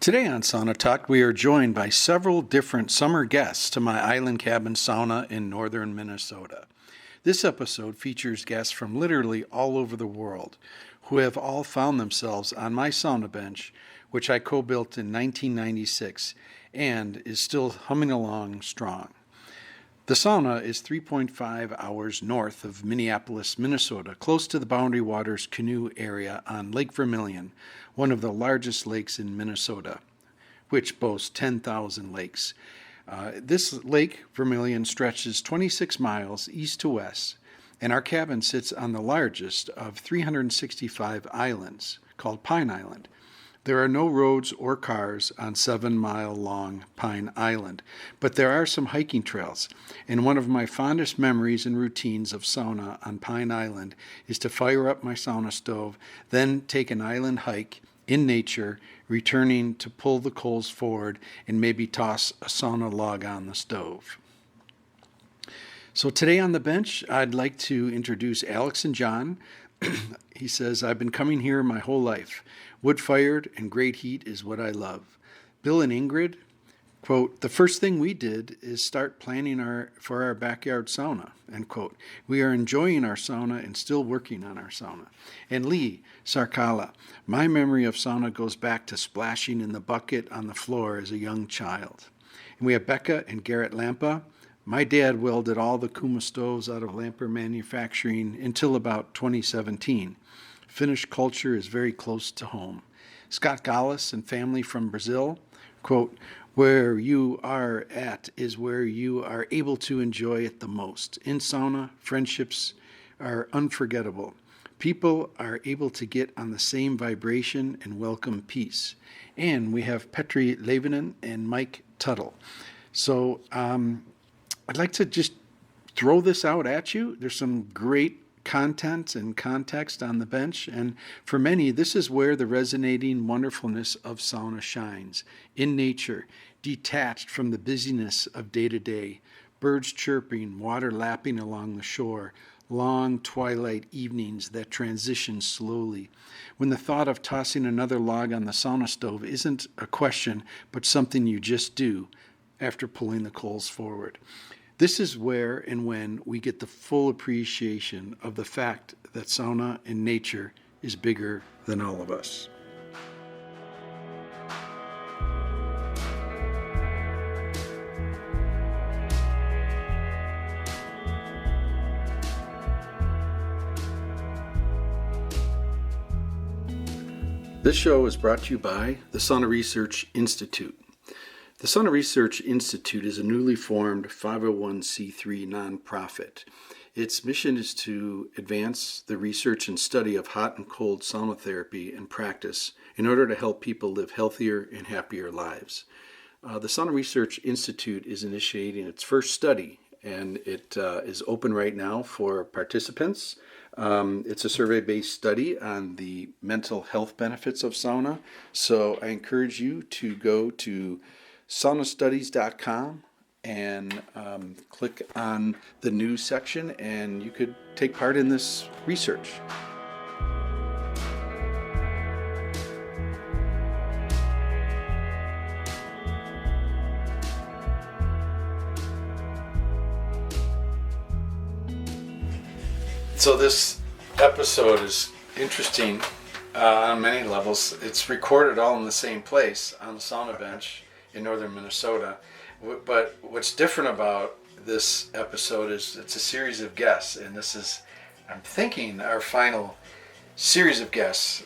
Today on Sauna Talk, we are joined by several different summer guests to my island cabin sauna in northern Minnesota. This episode features guests from literally all over the world who have all found themselves on my sauna bench, which I co-built in 1996 and is still humming along strong. The sauna is 3.5 hours north of Minneapolis, Minnesota, close to the Boundary Waters Canoe area on Lake Vermilion, one of the largest lakes in Minnesota, which boasts 10,000 lakes. This Lake Vermilion stretches 26 miles east to west, and our cabin sits on the largest of 365 islands, called Pine Island. There are no roads or cars on 7-mile-long Pine Island, but there are some hiking trails, and one of my fondest memories and routines of sauna on Pine Island is to fire up my sauna stove, then take an island hike in nature, returning to pull the coals forward and maybe toss a sauna log on the stove. So today on the bench, I'd like to introduce Alex and John. He says, I've been coming here my whole life. Wood-fired and great heat is what I love. Bill and Ingrid, quote, the first thing we did is start planning for our backyard sauna, end quote. We are enjoying our sauna and still working on our sauna. And Lee Sarkala, my memory of sauna goes back to splashing in the bucket on the floor as a young child. And we have Becca and Garrett Lampa. My dad welded all the Kuma stoves out of Lamper Manufacturing until about 2017. Finnish culture is very close to home. Scott Gallis and family from Brazil, quote, where you are at is where you are able to enjoy it the most. In sauna, friendships are unforgettable. People are able to get on the same vibration and welcome peace. And we have Petri Leivinen and Mike Tuttle. So I'd like to just throw this out at you. There's some great content and context on the bench, and for many, this is where the resonating wonderfulness of sauna shines. In nature, detached from the busyness of day-to-day, birds chirping, water lapping along the shore, long twilight evenings that transition slowly, when the thought of tossing another log on the sauna stove isn't a question, but something you just do after pulling the coals forward. This is where and when we get the full appreciation of the fact that sauna in nature is bigger than all of us. This show is brought to you by the Sauna Research Institute. The Sauna Research Institute is a newly formed 501c3 nonprofit. Its mission is to advance the research and study of hot and cold sauna therapy and practice in order to help people live healthier and happier lives. The Sauna Research Institute is initiating its first study, and it is open right now for participants. It's a survey-based study on the mental health benefits of sauna, so I encourage you to go to saunastudies.com and click on the news section, and you could take part in this research. So this episode is interesting on many levels. It's recorded all in the same place on the sauna bench in northern Minnesota. But what's different about this episode is it's a series of guests, and this is, I'm thinking, our final series of guests.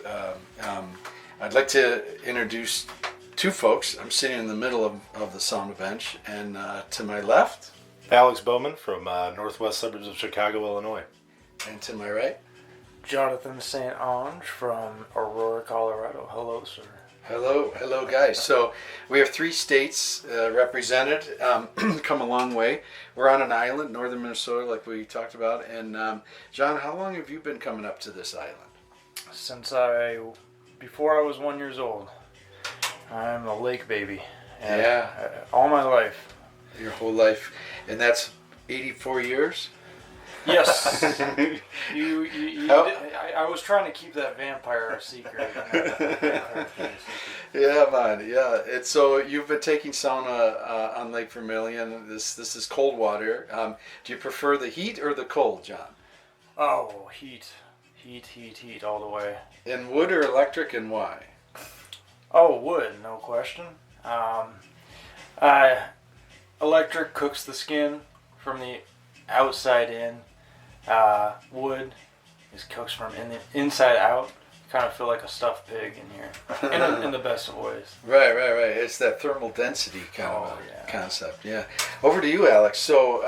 I'd like to introduce two folks. I'm sitting in the middle of the sauna bench, and to my left, Alex Bowman from northwest suburbs of Chicago, Illinois. And to my right, Jonathan St. Ange from Aurora, Colorado. Hello, sir. Hello, guys. So we have 3 states represented, come a long way. We're on an island, northern Minnesota, like we talked about. And John, how long have you been coming up to this island? Before I was 1 year old. I'm a lake baby. Yeah. All my life. Your whole life. And that's 84 years? Yes. I was trying to keep that vampire a secret. Yeah, man. Yeah. It's so you've been taking sauna on Lake Vermilion. This is cold water. Do you prefer the heat or the cold, John? Oh, heat all the way. In wood or electric, and why? Oh, wood, no question. Electric cooks the skin from the outside in. Wood is cooks from the inside out. Kind of feel like a stuffed pig in here, in the best of ways. Right. It's that thermal density kind of yeah. concept. Yeah. Over to you, Alex. So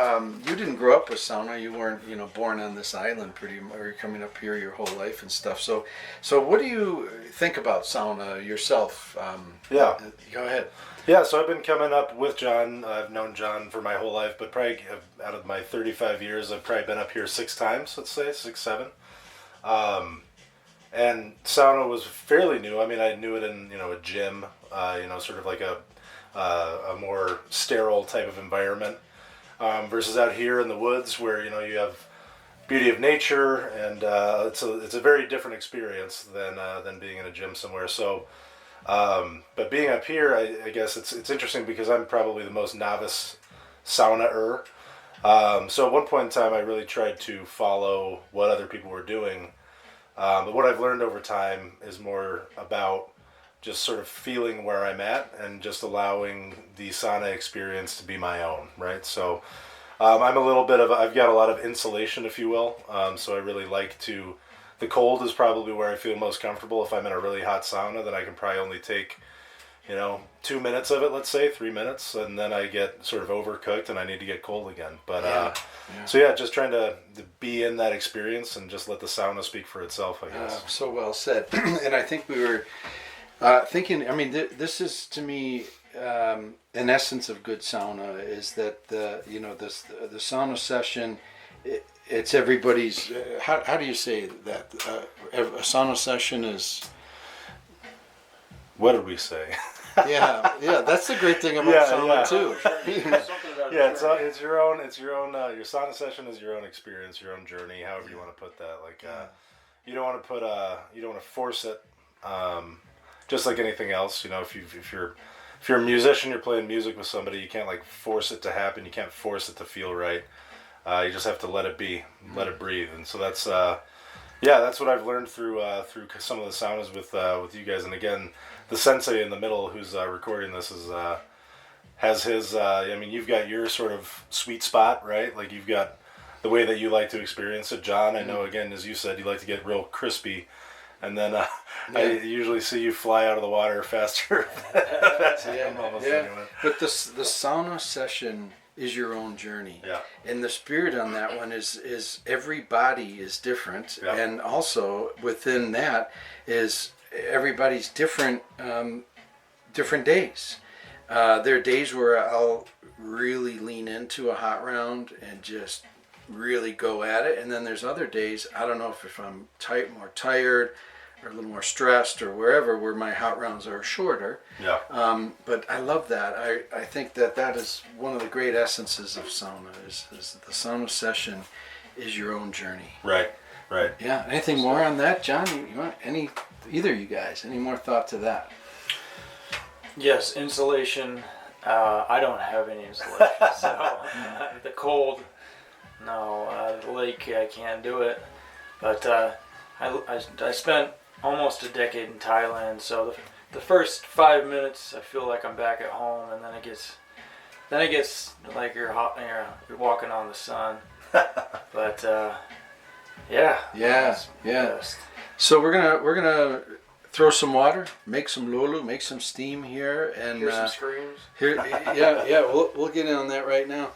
you didn't grow up with sauna. You weren't, born on this island or you're coming up here your whole life and stuff. So what do you think about sauna yourself? Yeah. Go ahead. Yeah, so I've been coming up with John. I've known John for my whole life, but probably out of my 35 years, I've probably been up here 6 times, let's say, 6, 7. And sauna was fairly new. I mean, I knew it in, a gym, sort of like a more sterile type of environment, versus out here in the woods where, you have beauty of nature, and it's a very different experience than being in a gym somewhere. So, but being up here, I guess it's interesting because I'm probably the most novice sauna-er. So at one point in time, I really tried to follow what other people were doing. But what I've learned over time is more about just sort of feeling where I'm at and just allowing the sauna experience to be my own, right? So I'm a little bit I've got a lot of insulation, if you will. So I really like the cold is probably where I feel most comfortable. If I'm in a really hot sauna, then I can probably only take, 2 minutes of it, let's say, 3 minutes, and then I get sort of overcooked and I need to get cold again. But So just trying to be in that experience and just let the sauna speak for itself, I guess. So well said. And I think we were thinking, this is to me an essence of good sauna is that the sauna session, it's everybody's, how do you say that? A sauna session is... What did we say? yeah, that's the great thing about sauna too. It's your own. Your sauna session is your own experience, your own journey, however you want to put that. Like, you don't want to force it. Just like anything else, if you're a musician, you're playing music with somebody, you can't force it to happen. You can't force it to feel right. You just have to let it be, let it breathe. And so that's what I've learned through some of the saunas with you guys. And again, the sensei in the middle who's recording this has his. You've got your sort of sweet spot, right? Like you've got the way that you like to experience it, John. I know, again, as you said, you like to get real crispy, and then I usually see you fly out of the water faster. Anyway. But the sauna session is your own journey. Yeah. And the spirit on that one is every body is different. Yeah. And also within that is everybody's different days. There are days where I'll really lean into a hot round and just really go at it. And then there's other days, I don't know if I'm more tired or a little more stressed or wherever, where my hot rounds are shorter. Yeah. But I love that. I think that is one of the great essences of sauna is the sauna session is your own journey. Right. Yeah. Anything more on that, John? You want either of you guys, any more thought to that? Yes, insulation. I don't have any insulation, so the cold. No, the lake, I can't do it. But I spent almost a decade in Thailand, so the first 5 minutes I feel like I'm back at home, and then it gets like you're walking on the sun. But yeah. So we're gonna throw some water, make some lulu, make some steam here, and hear some screams. We'll get in on that right now.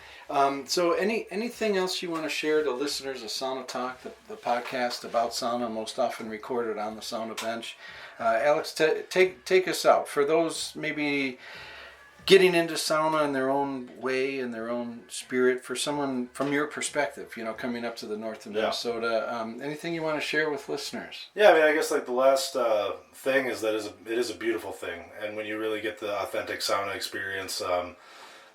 So anything else you want to share to listeners of Sauna Talk, the podcast about sauna, most often recorded on the sauna bench? Alex, take us out. For those maybe getting into sauna in their own way, in their own spirit, for someone from your perspective, coming up to the north of Minnesota, anything you want to share with listeners? Yeah, I guess the last thing is that it is a beautiful thing. And when you really get the authentic sauna experience,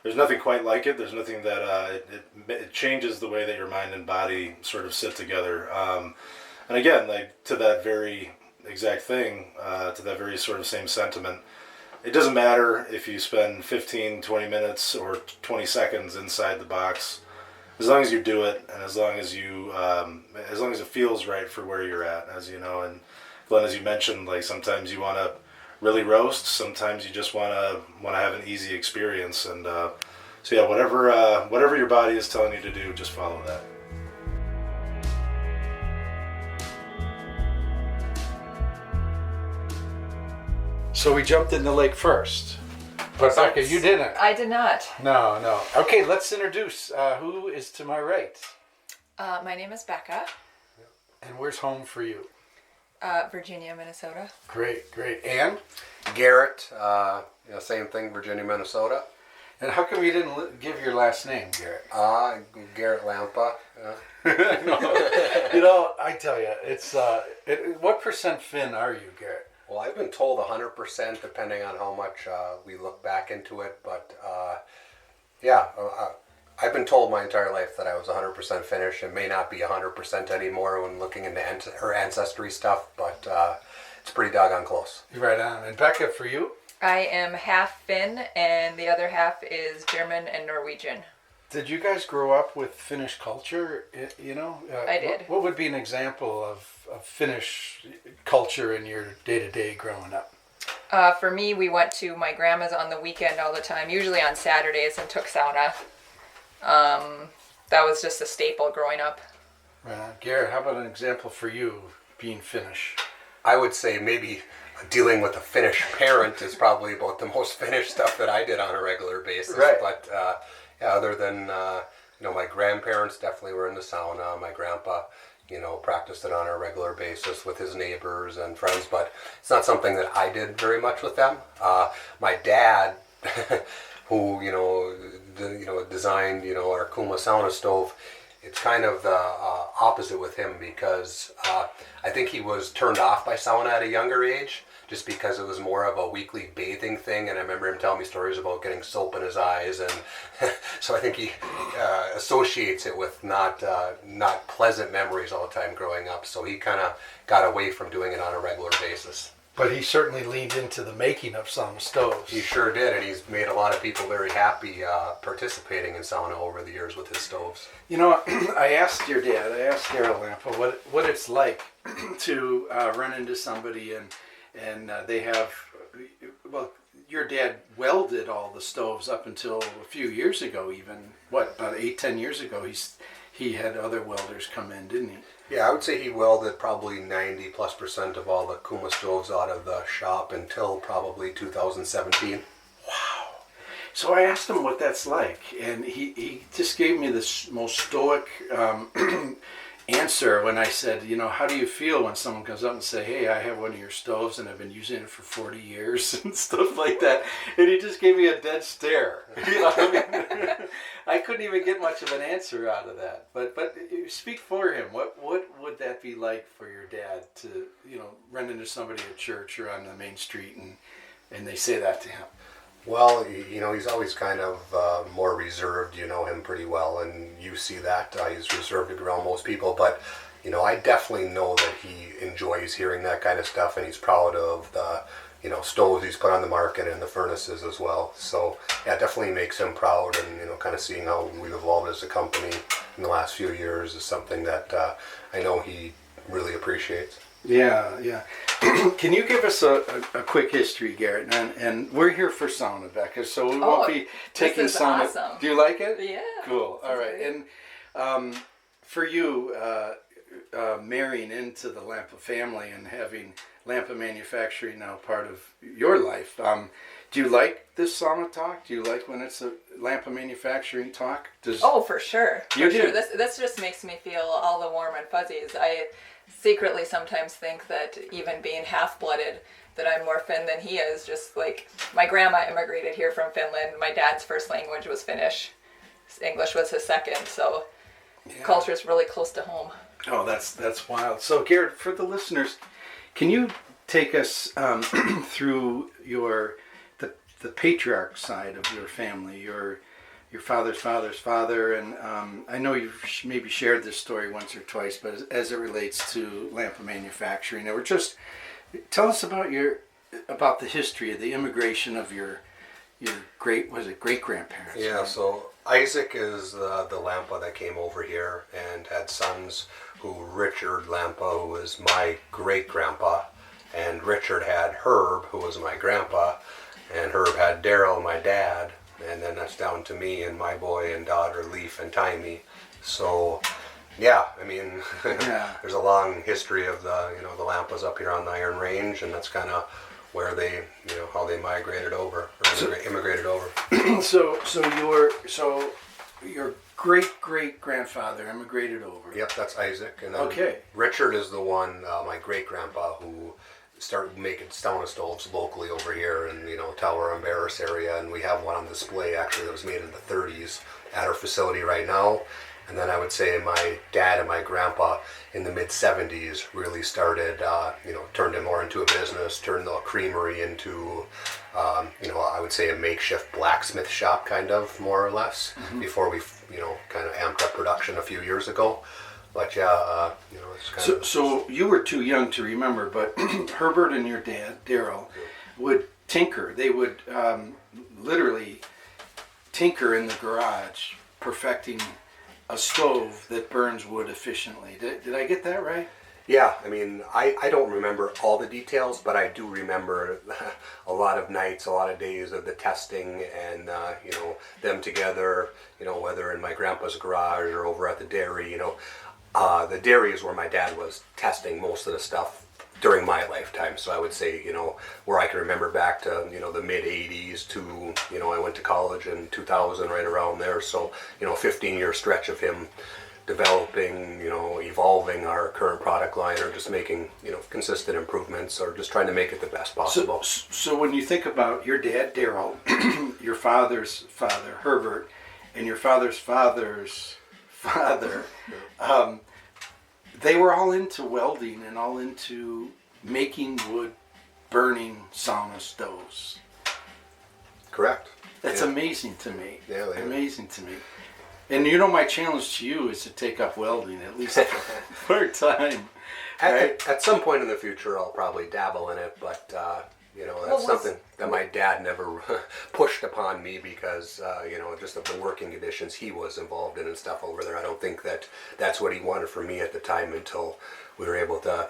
there's nothing quite like it. There's nothing that it changes the way that your mind and body sort of sit together. And again, like to that very exact thing, to that very sort of same sentiment, it doesn't matter if you spend 15, 20 minutes or 20 seconds inside the box, as long as you do it, and as long as it feels right for where you're at, as you know. And Glenn, as you mentioned, like sometimes you want to really roast, sometimes you just want to have an easy experience. And so yeah, whatever your body is telling you to do, just follow that. So we jumped in the lake first. But Becca, you didn't. I did not. No. Okay, let's introduce. Who is to my right? My name is Becca. And where's home for you? Virginia, Minnesota. Great. And? Garrett, same thing, Virginia, Minnesota. And how come you didn't give your last name, Garrett? Garrett Lampa. No. I tell you, it's what percent Finn are you, Garrett? Well, I've been told 100%, depending on how much we look back into it. But I've been told my entire life that I was 100% Finnish. It may not be 100% anymore when looking into her ancestry stuff, but it's pretty doggone close. Right on. And Becca, for you? I am half Finn, and the other half is German and Norwegian. Did you guys grow up with Finnish culture? I did. What would be an example of Finnish culture in your day-to-day growing up? For me, we went to my grandma's on the weekend all the time, usually on Saturdays, and took sauna. That was just a staple growing up. Right on. Garrett, how about an example for you being Finnish? I would say maybe dealing with a Finnish parent is probably about the most Finnish stuff that I did on a regular basis. Right. But other than my grandparents definitely were in the sauna. My grandpa, practiced it on a regular basis with his neighbors and friends. But it's not something that I did very much with them. My dad, who designed our Kuma sauna stove. It's kind of the opposite with him because I think he was turned off by sauna at a younger age, just because it was more of a weekly bathing thing. And I remember him telling me stories about getting soap in his eyes, and so I think he associates it with not pleasant memories all the time growing up. So he kind of got away from doing it on a regular basis. But he certainly leaned into the making of sauna stoves. He sure did, and he's made a lot of people very happy participating in sauna over the years with his stoves. I asked your dad, Daryl Lampa, what it's like to run into somebody and they have, your dad welded all the stoves up until a few years ago even. About 8-10 years ago, he had other welders come in, didn't he? Yeah, I would say he welded probably 90+% of all the Kuma stoves out of the shop until probably 2017. Wow. So I asked him what that's like, and he just gave me this most stoic answer when I said, how do you feel when someone comes up and say, hey, I have one of your stoves and I've been using it for 40 years and stuff like that. And he just gave me a dead stare. I couldn't even get much of an answer out of that. But speak for him. What would that be like for your dad to, run into somebody at church or on the main street and they say that to him? Well, he's always kind of more reserved. You know him pretty well, and you see that. He's reserved around most people, but, I definitely know that he enjoys hearing that kind of stuff, and he's proud of the, stoves he's put on the market and the furnaces as well. So, yeah, it definitely makes him proud, and, kind of seeing how we've evolved as a company in the last few years is something that I know he really appreciates. Yeah. Can you give us a quick history, Garrett? And we're here for sauna, Becca, so we won't be taking this is sauna. Awesome. Do you like it? Yeah. Cool. All right. Great. And for you, marrying into the Lampa family and having Lampa Manufacturing now part of your life, do you like this sauna talk? Do you like when it's a Lampa Manufacturing talk? For sure. You For do? sure. This just makes me feel all the warm and fuzzies. I secretly sometimes think that even being half-blooded, that I'm more Finn than he is. Just like my grandma immigrated here from Finland. My dad's first language was Finnish. English was his second, so culture is really close to home. Oh, that's wild. So, Garrett, for the listeners, can you take us through the patriarch side of your family, your your father's father, and I know you've maybe shared this story once or twice, but as it relates to Lampa manufacturing, or just tell us about the history of the immigration of your great grandparents? Yeah, right? so Isaac is the Lampa that came over here and had sons Richard Lampa, who was my great-grandpa, and Richard had Herb, who was my grandpa, and Herb had Daryl, my dad, and then that's down to me and my boy and daughter, Leaf and Timey. So, yeah, I mean, Yeah. there's a long history of the Lampas up here on the Iron Range, and that's kind of where they, how they migrated over, or immigrated over. So your great grandfather immigrated over. Yep, that's Isaac. And then Okay. Richard is the one, my great-grandpa, who started making sauna stoves locally over here in, Tower and Barris area. And we have one on display, actually, that was made in the 30s at our facility right now. And then I would say my dad and my grandpa in the mid-70s really started, turned it more into a business, turned the creamery into, I would say a makeshift blacksmith shop, kind of, more or less, before we, kind of amped up production a few years ago. But yeah, it's kind of... So you were too young to remember, but Herbert and your dad, Daryl, would tinker. They would literally tinker in the garage, perfecting a stove that burns wood efficiently. Did I get that right? Yeah, I mean, I don't remember all the details, but I do remember a lot of nights, a lot of days of the testing and, them together, whether in my grandpa's garage or over at the dairy, the dairy is where my dad was testing most of the stuff during my lifetime. So I would say, where I can remember back to, the mid 80s to, I went to college in 2000, right around there. So, 15-year stretch of him developing, evolving our current product line, or just making, consistent improvements, or just trying to make it the best possible. So when you think about your dad, Daryl, your father's father, Herbert, and your father's father's father, they were all into welding and all into making wood burning sauna stoves. Correct. That's Yeah. amazing to me. Yeah, they are. Amazing to me. And my challenge to you is to take up welding at least for a time. Right? At some point in the future, I'll probably dabble in it, but that's something that my dad never pushed upon me because just of the working conditions he was involved in and stuff over there. I don't think that's what he wanted for me at the time until we were able to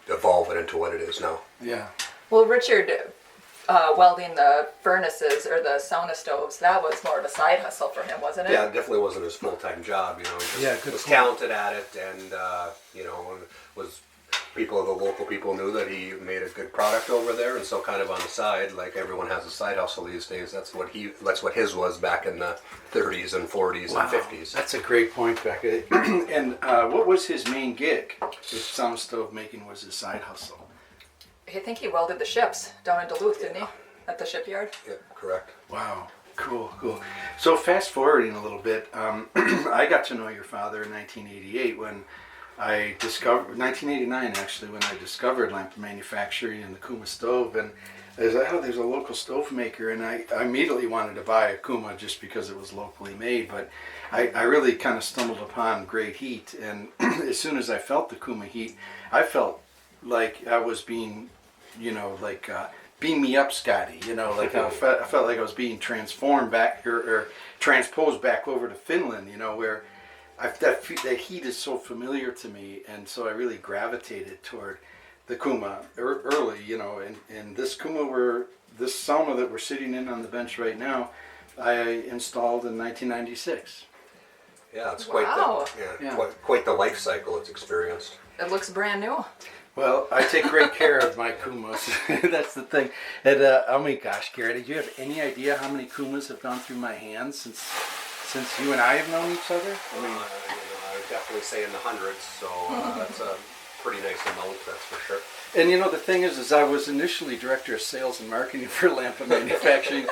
evolve it into what it is now. Yeah. Well, Richard, welding the furnaces or the sauna stoves, that was more of a side hustle for him, wasn't it? Yeah, it definitely wasn't his full-time job. He just was talented at it, and was. The local people knew that he made a good product over there, and so kind of on the side, like everyone has a side hustle these days. That's what his was back in the 30s and 40s and 50s. That's a great point, Becca. And what was his main gig? If sauna stove making was his side hustle. I think he welded the ships down in Duluth, didn't he? At the shipyard? Yeah, correct. Wow. Cool. So fast forwarding a little bit, I got to know your father in 1988 when I discovered, 1989 actually, when I discovered Lampa manufacturing and the Kuma stove, and there's a local stove maker, and I immediately wanted to buy a Kuma just because it was locally made, but I really kind of stumbled upon great heat, and as soon as I felt the Kuma heat, I felt like I was being, beam me up, Scotty, I felt like I was being transformed back, or transposed back over to Finland, where that heat is so familiar to me, and so I really gravitated toward the Kuma early, and this Kuma, this sauna that we're sitting in on the bench right now, I installed in 1996. Yeah, it's Wow. quite the life cycle it's experienced. It looks brand new. Well, I take great care of my Kumas. That's the thing. And oh my gosh, Gary, did you have any idea how many Kumas have gone through my hands since you and I have known each other? I would definitely say in the hundreds, so that's a pretty nice amount, that's for sure. And the thing is I was initially director of sales and marketing for Lampa Manufacturing,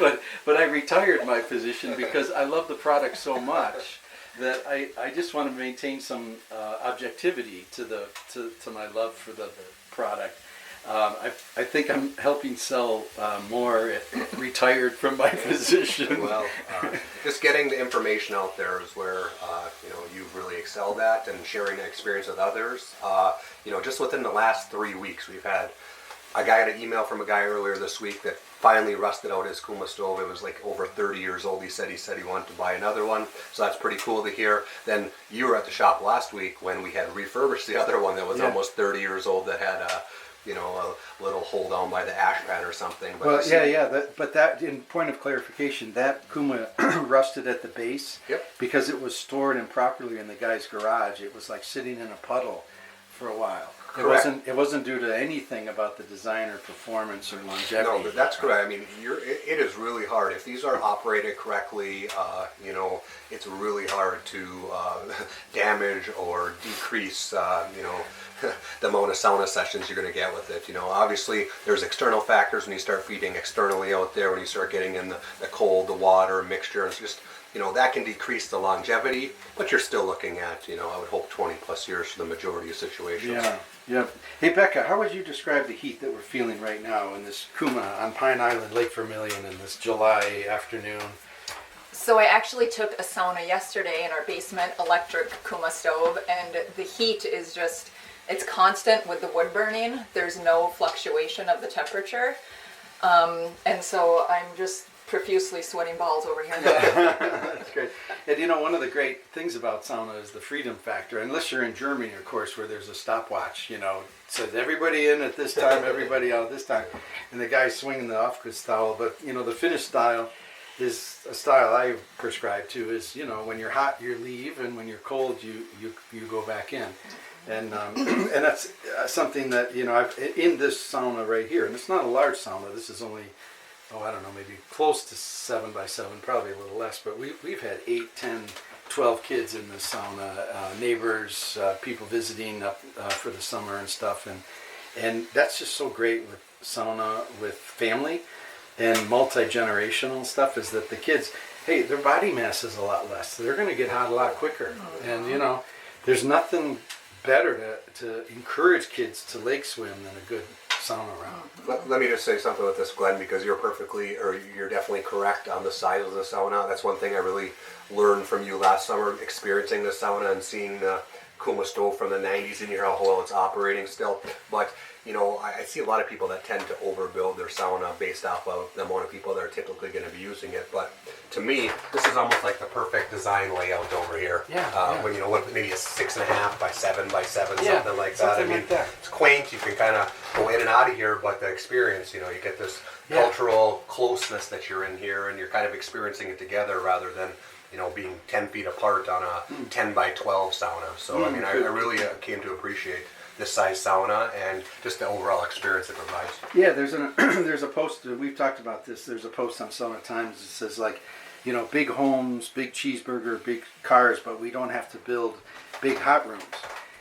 but I retired my position because I love the product so much that I just want to maintain some objectivity to my love for the product. I think I'm helping sell more retired from my position. Well, just getting the information out there is where you've really excelled at, and sharing the experience with others. Just within the last 3 weeks, we've had I got an email from a guy earlier this week that finally rusted out his Kuma stove. It was like over 30 years old. He said he wanted to buy another one, so that's pretty cool to hear. Then you were at the shop last week when we had refurbished the other one that was almost 30 years old that had a little hole down by the ash pan or something. But but that, in point of clarification, that Kuma rusted at the base because it was stored improperly in the guy's garage. It was like sitting in a puddle for a while. Correct. It wasn't due to anything about the design or performance or longevity. No, that's correct. I mean, it is really hard if these are operated correctly. It's really hard to damage or decrease. The amount of sauna sessions you're going to get with it. Obviously there's external factors when you start feeding externally out there. When you start getting in the cold, the water mixture, it's just that can decrease the longevity. But you're still looking at I would hope 20 plus years for the majority of situations. Yeah. Hey, Becca, how would you describe the heat that we're feeling right now in this Kuma on Pine Island, Lake Vermilion, in this July afternoon? So I actually took a sauna yesterday in our basement electric Kuma stove, and the heat is just, it's constant with the wood burning. There's no fluctuation of the temperature. And so I'm just profusely sweating balls over here. That's great. And one of the great things about sauna is the freedom factor. Unless you're in Germany, of course, where there's a stopwatch, says everybody in at this time, everybody out at this time, and the guy's swinging the Ofka style. But the Finnish style is a style I prescribe to. Is when you're hot you leave, and when you're cold you go back in. And and that's something that I've in this sauna right here, and it's not a large sauna. This is only I don't know, maybe close to 7 by 7, probably a little less. But we've had 8, 10, 12 kids in this sauna, neighbors, people visiting up for the summer and stuff, and that's just so great with sauna with family and multi-generational stuff. Is that the kids, hey, their body mass is a lot less. They're going to get hot a lot quicker, and there's nothing better to encourage kids to lake swim than a good sauna around. Let me just say something with this, Glenn, because you're definitely correct on the size of the sauna. That's one thing I really learned from you last summer, experiencing the sauna and seeing the Kuma stove from the 90s and you hear how well it's operating still. But I see a lot of people that tend to overbuild their sauna based off of the amount of people that are typically going to be using it. But to me, this is almost like the perfect design layout over here. When maybe a 6.5 by 7 by 7, something like that. I mean, it's quaint. You can kind of go in and out of here, but the experience, you get this cultural closeness that you're in here, and you're kind of experiencing it together rather than being 10 feet apart on a 10 by 12 sauna. So I really came to appreciate this size sauna and just the overall experience it provides. Yeah, there's a post, we've talked about this, there's a post on Sauna Times that says big homes, big cheeseburger, big cars, but we don't have to build big hot rooms.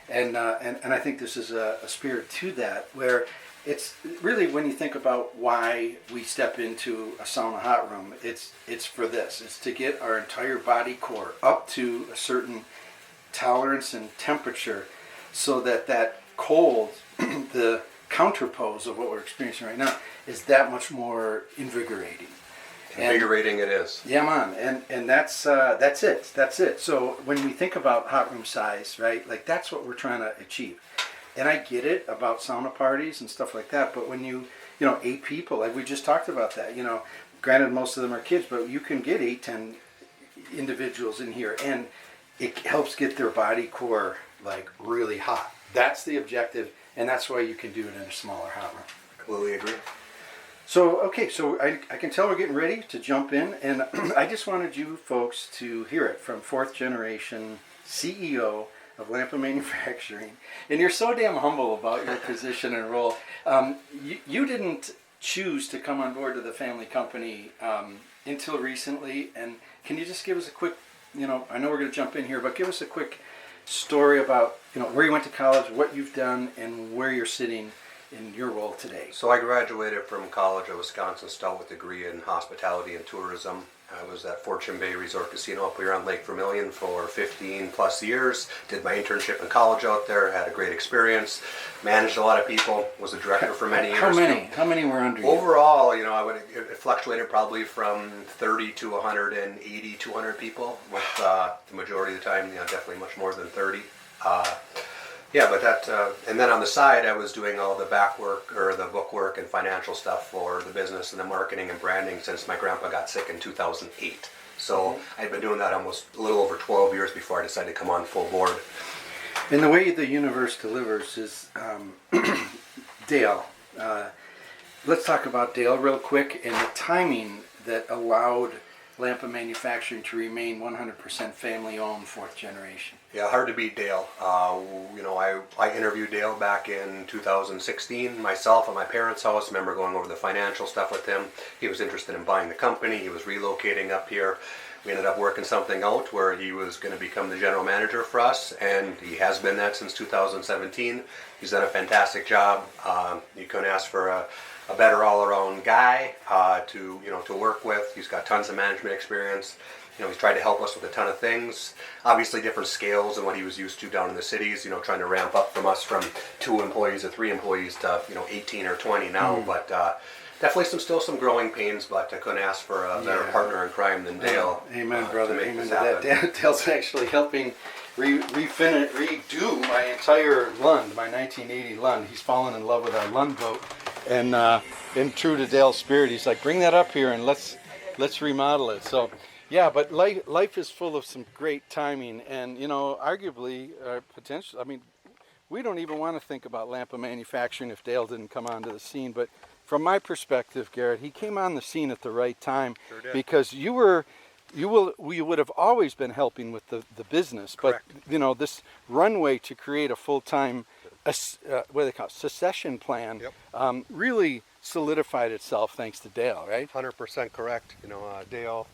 And I think this is a spirit to that, where it's really, when you think about why we step into a sauna hot room, it's for this. It's to get our entire body core up to a certain tolerance and temperature, so that cold, the counterpose of what we're experiencing right now, is that much more invigorating. Invigorating it is. Yeah, man, and that's it. So when we think about hot room size, right, like that's what we're trying to achieve. And I get it about sauna parties and stuff like that, but when 8 people, like we just talked about that, granted most of them are kids, but you can get 8, 10 individuals in here, and it helps get their body core like really hot. That's the objective, and that's why you can do it in a smaller hot room. Completely agree. So I can tell we're getting ready to jump in, and I just wanted you folks to hear it from 4th generation CEO of Lampa Manufacturing. And you're so damn humble about your position and role. You didn't choose to come on board to the family company until recently, and can you just give us a quick, I know we're going to jump in here, but give us a quick story about where you went to college, what you've done, and where you're sitting in your role today? So I graduated from college at Wisconsin Stout with a degree in hospitality and tourism. I was at Fortune Bay Resort Casino up here on Lake Vermilion for 15 plus years. Did my internship in college out there, had a great experience, managed a lot of people, was a director for many years. How many? How many were under you? Overall, it fluctuated probably from 30 to 180, 200 people, with the majority of the time, definitely much more than 30. And then on the side, I was doing all the back work or the book work and financial stuff for the business and the marketing and branding since my grandpa got sick in 2008. So I'd been doing that almost a little over 12 years before I decided to come on full board. And the way the universe delivers is Dale. Let's talk about Dale real quick and the timing that allowed Lampa Manufacturing to remain 100% family-owned, fourth generation. Yeah, hard to beat Dale. I interviewed Dale back in 2016 myself at my parents' house. I remember going over the financial stuff with him. He was interested in buying the company. He was relocating up here. We ended up working something out where he was going to become the general manager for us, and he has been that since 2017. He's done a fantastic job. You couldn't ask for a better all-around guy to work with. He's got tons of management experience. He's tried to help us with a ton of things. Obviously different scales than what he was used to down in the cities, trying to ramp up from us from 2 employees to 3 employees to, 18 or 20 now. But definitely still some growing pains, but I couldn't ask for a better partner in crime than Dale. Amen, brother. To make Amen this to that. Dale's actually helping redo my entire Lund, my 1980 Lund. He's fallen in love with our Lund boat. And in true to Dale's spirit, he's like, bring that up here and let's remodel it. So, yeah, but life is full of some great timing, and arguably potential. I mean, we don't even want to think about Lampa Manufacturing if Dale didn't come onto the scene. But from my perspective, Garrett, he came on the scene at the right time. Sure did. Because you would have always been helping with the business. Correct. But this runway to create a full-time what do they call it? Succession plan. Yep. Really solidified itself thanks to Dale, right? 100% correct. Dale,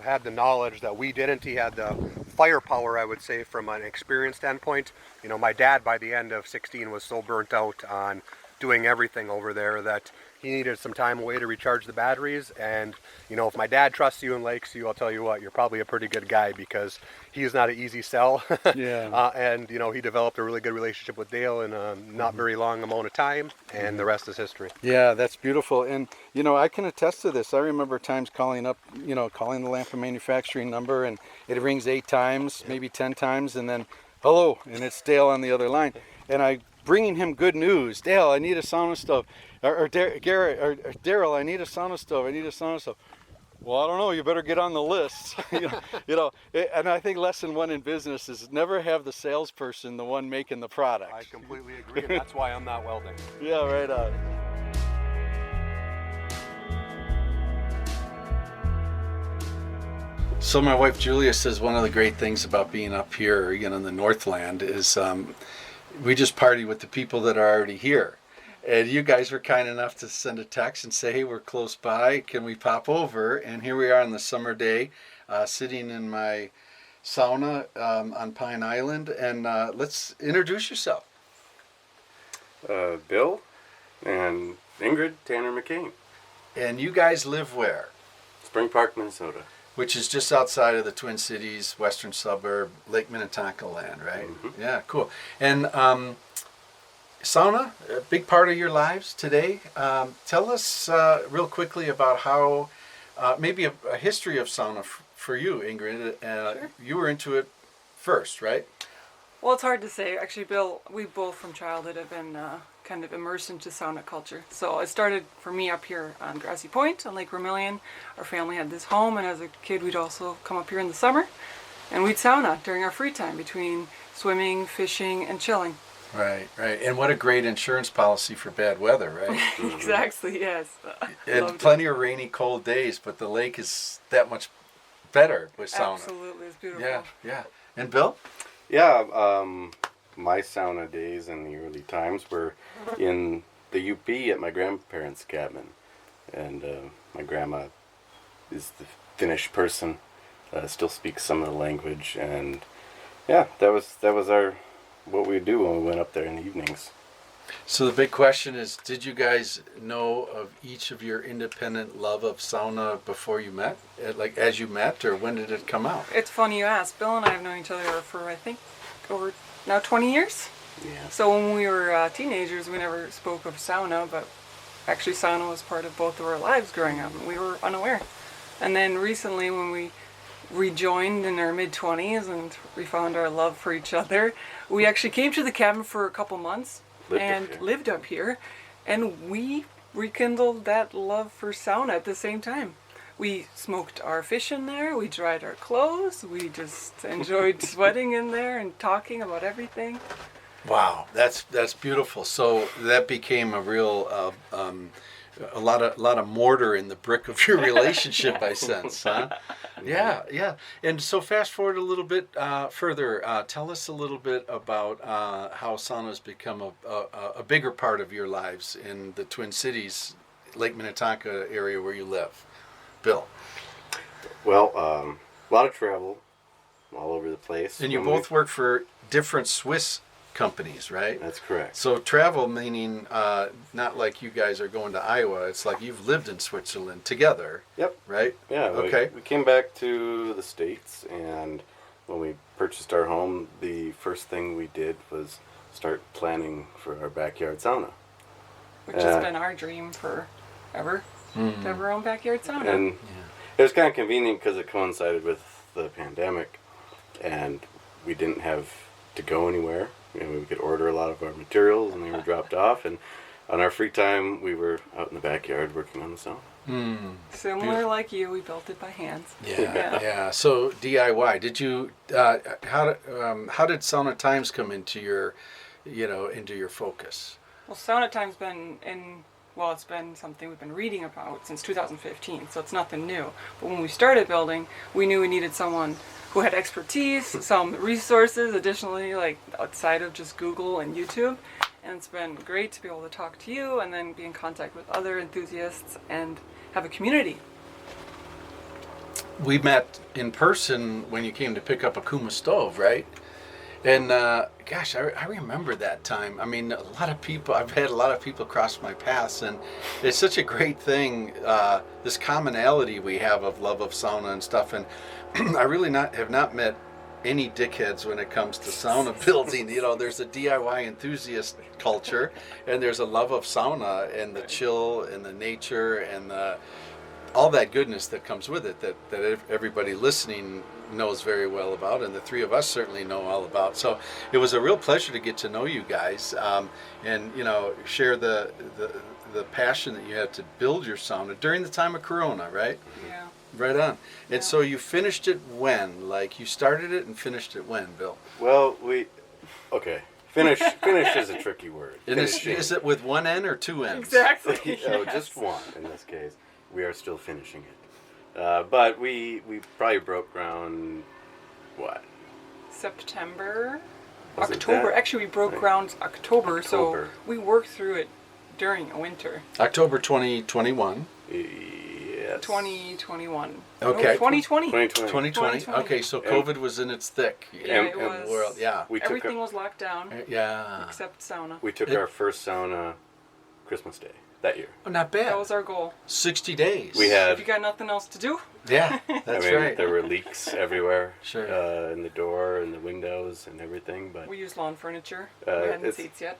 had the knowledge that we didn't. He had the firepower, I would say, from an experience standpoint. My dad, by the end of 16, was so burnt out on doing everything over there that he needed some time away to recharge the batteries. And if my dad trusts you and likes you, I'll tell you what, you're probably a pretty good guy, because he's not an easy sell. Yeah. And he developed a really good relationship with Dale in a not very long amount of time, and the rest is history. Yeah, that's beautiful. And I can attest to this. I remember times calling the Lampa Manufacturing number, and it rings 8 times, maybe 10 times, and then hello, and it's Dale on the other line, and I bringing him good news. Dale, I need a sauna stove. Or Garrett, or Daryl, I need a sauna stove. Well, I don't know. You better get on the list. And I think lesson 1 in business is never have the salesperson the one making the product. I completely agree, and that's why I'm not welding. Yeah, right on. So my wife Julia says one of the great things about being up here, in the Northland, is we just party with the people that are already here. And you guys were kind enough to send a text and say, hey, we're close by. Can we pop over? And here we are on the summer day, sitting in my sauna on Pine Island. And let's introduce yourself. Bill and Ingrid Tanner McCain. And you guys live where? Spring Park, Minnesota. Which is just outside of the Twin Cities, western suburb, Lake Minnetonka land, right? Mm-hmm. Yeah, cool. And sauna, a big part of your lives today. Tell us real quickly about how, maybe a history of sauna for you, Ingrid. Sure. You were into it first, right? Well, it's hard to say. Actually, Bill, we both from childhood have been kind of immersed into sauna culture. So it started for me up here on Grassy Point on Lake Vermilion. Our family had this home, and as a kid we'd also come up here in the summer, and we'd sauna during our free time between swimming, fishing, and chilling. Right. And what a great insurance policy for bad weather, right? Exactly, yes. And plenty of rainy, cold days, but the lake is that much better with sauna. Absolutely, it's beautiful. Yeah. And Bill? Yeah, my sauna days in the early times were in the UP at my grandparents' cabin. And my grandma is the Finnish person, still speaks some of the language. And yeah, that was our what we do when we went up there in the evenings. So the big question is, did you guys know of each of your independent love of sauna before you met? Like as you met, or when did it come out? It's funny you ask. Bill and I have known each other for, I think, over now 20 years. Yeah. So when we were teenagers, we never spoke of sauna, but actually sauna was part of both of our lives growing up, and we were unaware. And then recently when we rejoined in our mid-20s and we found our love for each other, we actually came to the cabin for a couple months lived up here, and we rekindled that love for sauna at the same time. We smoked our fish in there, we dried our clothes, we just enjoyed sweating in there and talking about everything. Wow, that's beautiful. So that became a real a lot of mortar in the brick of your relationship, I sense, huh? Yeah. And so fast forward a little bit further. Tell us a little bit about how sauna's become a bigger part of your lives in the Twin Cities, Lake Minnetonka area where you live. Bill. Well, a lot of travel all over the place. And you both work for different Swiss companies, right? That's correct. So travel meaning not like you guys are going to Iowa. It's like you've lived in Switzerland together. Yep. Right? Yeah. Okay. We came back to the States, and when we purchased our home, the first thing we did was start planning for our backyard sauna. Which has been our dream forever, to have our own backyard sauna. And it was kind of convenient because it coincided with the pandemic, and we didn't have to go anywhere. We could order a lot of our materials, and they were dropped off. And on our free time, we were out in the backyard working on the sauna. Similar like you, we built it by hands. Yeah. So DIY. Did you? How did Sauna Times come into your focus? Well, Sauna Time's it's been something we've been reading about since 2015, so it's nothing new. But when we started building, we knew we needed someone who had expertise, some resources additionally, like outside of just Google and YouTube. And it's been great to be able to talk to you and then be in contact with other enthusiasts and have a community. We met in person when you came to pick up a Kuma stove, right? And gosh, I remember that time. I mean, I've had a lot of people cross my paths, and it's such a great thing, this commonality we have of love of sauna and stuff. And I really have not met any dickheads when it comes to sauna building. There's a DIY enthusiast culture, and there's a love of sauna and the chill and the nature and all that goodness that comes with it that everybody listening knows very well about, and the three of us certainly know all about. So it was a real pleasure to get to know you guys, and share the passion that you had to build your sauna during the time of Corona, right? Yeah. Right on. And so you finished it when? Like you started it and finished it when, Bill? Well, Finish is a tricky word. And is it with one N or two N's? Exactly. Just one in this case. We are still finishing it. But we probably broke ground, what? September? Was it October. that? Actually, we broke ground October, so we worked through it during a winter. October 2021. Yes. 2021. Okay. No, 2020. 2020. Okay, so COVID was in its thick. Yeah, in it the was. world. Yeah. Everything was locked down Yeah. except sauna. We took our first sauna Christmas Day that year. Oh, not bad. That was our goal. 60 days. We had. If you got nothing else to do. Yeah, that's right. There were leaks everywhere. Sure. In the door and the windows and everything, but We used lawn furniture. We Uh, hadn't it's- seats yet.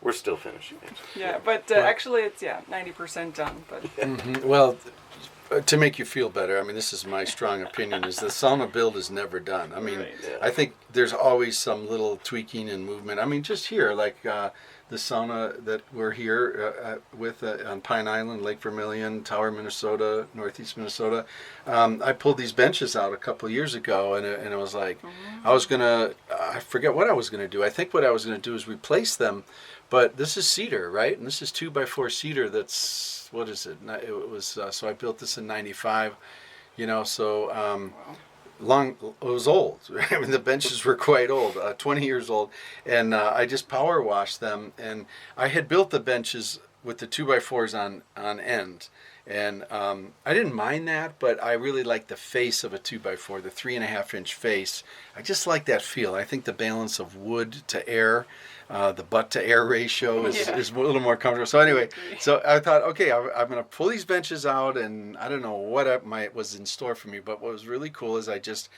we're still finishing it. Yeah, but actually it's 90% done. But Well, to make you feel better, I mean, this is my strong opinion, is the sauna build is never done. I mean, Right. Yeah. I think there's always some little tweaking and movement. I mean, just here, like the sauna that we're here with on Pine Island, Lake Vermilion, Tower, Minnesota, Northeast Minnesota. I pulled these benches out a couple of years ago, and it was like, I forget what I was going to do. I think what I was going to do is replace them, but this is cedar, right? And this is 2x4 cedar that's, what is it? It was, so I built this in 95, so it was old. I mean, the benches were quite old, 20 years old, and I just power washed them, and I had built the benches with the 2x4s on end, and I didn't mind that, but I really like the face of a 2x4, the 3.5-inch face. I just like that feel. I think the balance of wood to air The butt to air ratio is a little more comfortable. So anyway, so I thought, okay, I'm going to pull these benches out, and I don't know what was in store for me, but what was really cool is I just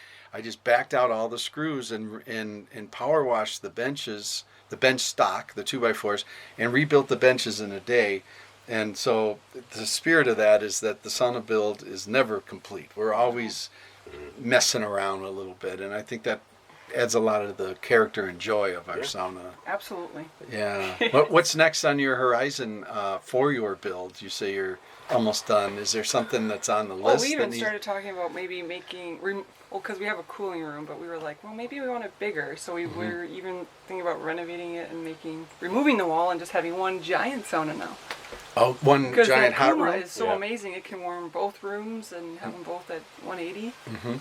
backed out all the screws and power washed the benches, the bench stock, the 2x4s, and rebuilt the benches in a day. And so the spirit of that is that the sauna build is never complete. We're always messing around a little bit, and I think that adds a lot of the character and joy of our sauna. Absolutely. Yeah. What's next on your horizon for your build? You say you're almost done. Is there something that's on the list? We even started talking about maybe making, because we have a cooling room, but we were like, well, maybe we want it bigger. So we were even thinking about renovating it and removing the wall and just having one giant sauna now. Oh, one giant hot room? Because the is so amazing. It can warm both rooms and have them both at 180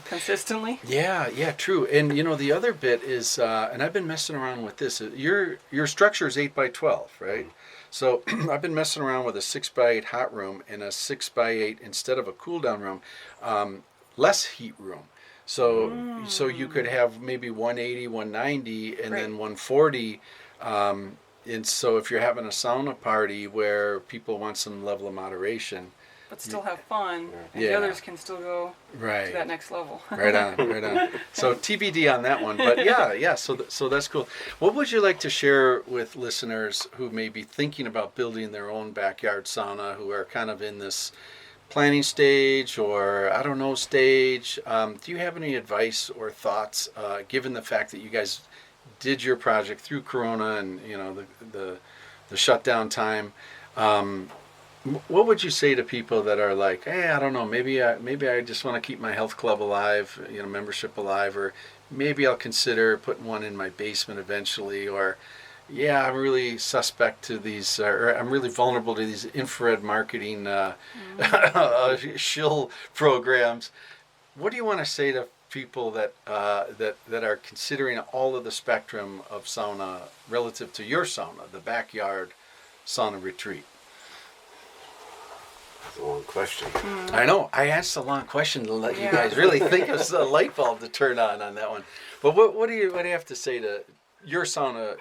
consistently. Yeah, true. And the other bit is, and I've been messing around with this. Your structure is 8x12, right? So I've been messing around with a 6x8 hot room and a 6x8 instead of a cool down room, less heat room. So you could have maybe 180, 190, and then 140. And so if you're having a sauna party where people want some level of moderation, but still have fun, and the others can still go to that next level. Right on. So TBD on that one, but yeah. So that's cool. What would you like to share with listeners who may be thinking about building their own backyard sauna, who are kind of in this planning stage or stage? Do you have any advice or thoughts, given the fact that you guys did your project through Corona and the shutdown time? What would you say to people that are like, hey, I don't know, maybe I just want to keep my health club alive, membership alive, or maybe I'll consider putting one in my basement eventually, or I'm really suspect to these, or I'm really vulnerable to these infrared marketing shill programs. What do you want to say to people that are considering all of the spectrum of sauna relative to your sauna, the backyard sauna retreat? That's a long question. I know. I asked a long question to let you guys really think of a light bulb to turn on that one. But what do you have to say to your sauna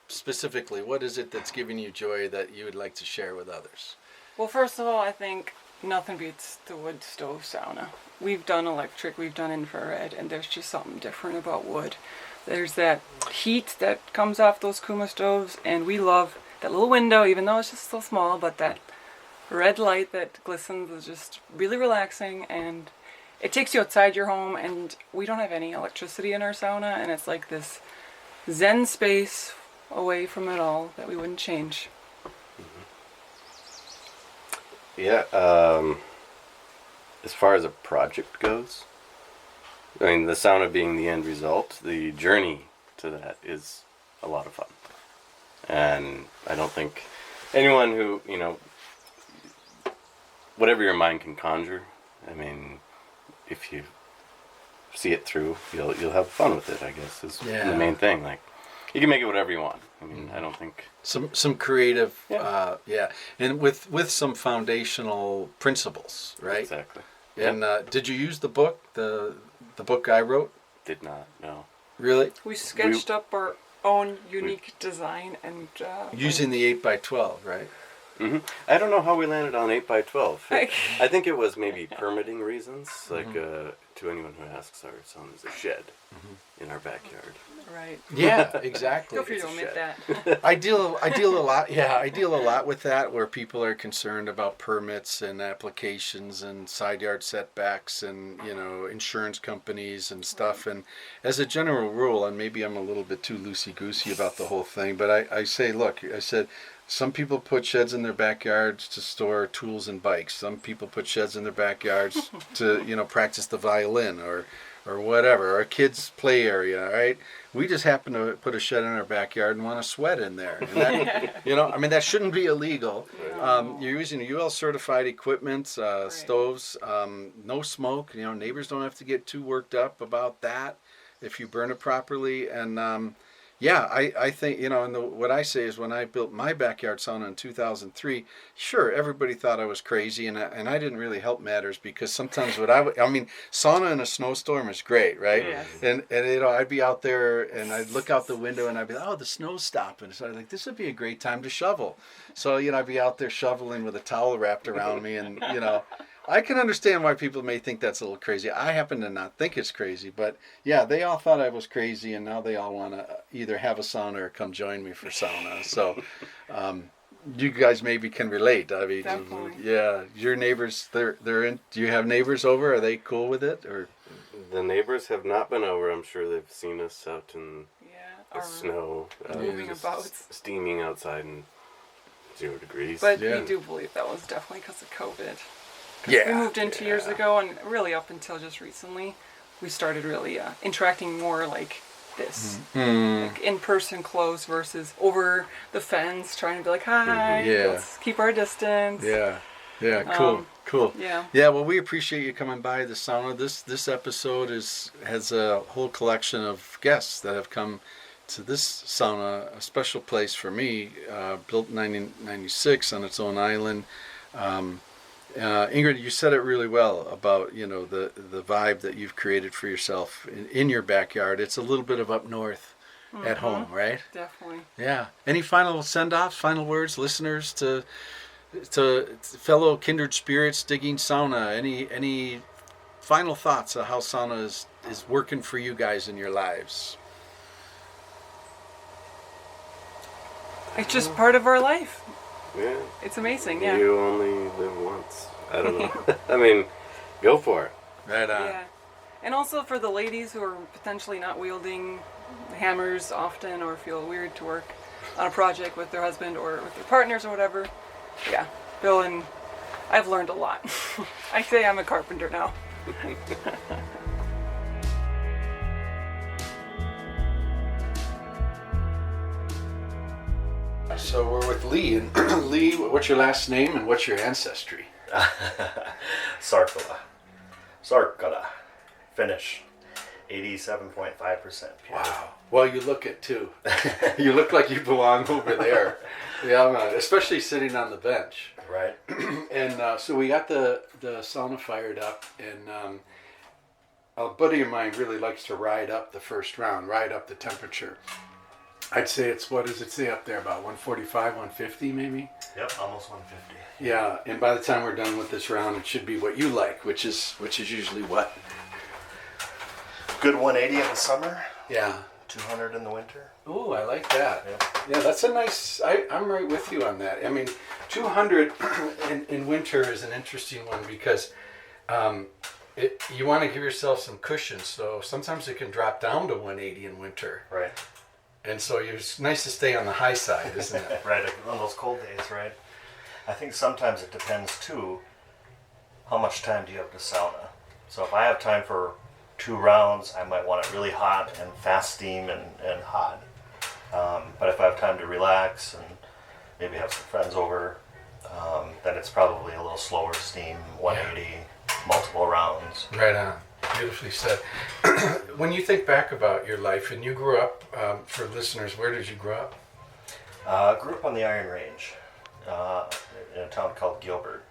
specifically? What is it that's giving you joy that you would like to share with others? Well, first of all, I think nothing beats the wood stove sauna. We've done electric, we've done infrared, and there's just something different about wood. There's that heat that comes off those Kuma stoves, and we love that little window, even though it's just so small, but that red light that glistens is just really relaxing, and it takes you outside your home, and we don't have any electricity in our sauna, and it's like this zen space away from it all that we wouldn't change. Yeah, as far as a project goes, I mean, the sauna being the end result, the journey to that is a lot of fun. And I don't think anyone who, whatever your mind can conjure, I mean, if you see it through, you'll have fun with it, I guess, is the main thing. Like, you can make it whatever you want. I mean, I don't think... Some creative, and with some foundational principles, right? Exactly. And did you use the book, the book I wrote? Did not, no. Really? We sketched up our own unique design and... using the 8x12, right? Mm-hmm. I don't know how we landed on 8x12. I think it was maybe permitting reasons, like to anyone who asks, our sauna is a shed in our backyard. Right. Yeah, exactly. Feel free to omit that. I deal a lot. Yeah, I deal a lot with that, where people are concerned about permits and applications and side yard setbacks and insurance companies and stuff. And as a general rule, and maybe I'm a little bit too loosey goosey about the whole thing, but I say, look, I said, some people put sheds in their backyards to store tools and bikes. Some people put sheds in their backyards to practice the violin or whatever, or a kid's play area, right? We just happen to put a shed in our backyard and want to sweat in there. And that, that shouldn't be illegal. You're using UL certified equipment, stoves, no smoke. Neighbors don't have to get too worked up about that if you burn it properly. And Yeah, I think, and what I say is when I built my backyard sauna in 2003, sure, everybody thought I was crazy, and I didn't really help matters because sometimes sauna in a snowstorm is great, right? Yes. And I'd be out there and I'd look out the window and I'd be like, oh, the snow's stopping. So I was like, this would be a great time to shovel. So, I'd be out there shoveling with a towel wrapped around me and, I can understand why people may think that's a little crazy. I happen to not think it's crazy, but yeah, they all thought I was crazy, and now they all want to either have a sauna or come join me for sauna. So, you guys maybe can relate. I mean, Definitely. yeah, your neighbors, they're in. Do you have neighbors over? Are they cool with it, or? The neighbors have not been over. I'm sure they've seen us out in the Our snow, moving just about. steaming outside in 0 degrees. But Yeah. we do believe that was definitely because of COVID. Yeah. We moved in 2 years ago, and really up until just recently, we started really interacting more like this. Like in-person close versus over the fence, trying to be like, hi, Yeah. let's keep our distance. Yeah. Yeah. Cool. Cool. Yeah. Yeah, well, we appreciate you coming by the sauna. This episode has a whole collection of guests that have come to this sauna, a special place for me, built in 1996 on its own island. Ingrid, you said it really well about the vibe that you've created for yourself in your backyard. It's a little bit of up north at home, right? Definitely. Yeah. Any final send-offs, final words, listeners, to fellow kindred spirits digging sauna? Any final thoughts of how sauna is working for you guys in your lives? It's just part of our life. Yeah. It's amazing, yeah. You only live once. I don't know. I mean, go for it. Right on. Yeah. And also for the ladies who are potentially not wielding hammers often or feel weird to work on a project with their husband or with their partners or whatever. Yeah, Bill and I've learned a lot. I say I'm a carpenter now. So we're with Lee. And Lee, what's your last name and what's your ancestry? Sarkala. Finnish. 87.5% pure. Wow. Well, you look it too. You look like you belong over there. Yeah, man, especially sitting on the bench. Right? And so we got the sauna fired up, and a buddy of mine really likes to ride up the first round, ride up the temperature. I'd say it's, what does it say up there, about 145, 150 maybe? Yep, almost 150. Yeah, and by the time we're done with this round, it should be what you like, which is usually what? Good 180 in the summer, Yeah. 200 in the winter. Ooh, I like that. Yep. Yeah, that's a nice, I'm right with you on that. I mean, 200 in winter is an interesting one because you want to give yourself some cushion, so sometimes it can drop down to 180 in winter. Right. And so it's nice to stay on the high side, isn't it? Right, on those cold days, right? I think sometimes it depends too, how much time do you have to sauna? So if I have time for 2 rounds, I might want it really hot and fast steam and hot. But if I have time to relax and maybe have some friends over, then it's probably a little slower steam, 180, multiple rounds. Right on. Beautifully said. When you think back about your life, and you grew up, for listeners, where did you grow up? Grew up on the Iron Range in a town called Gilbert.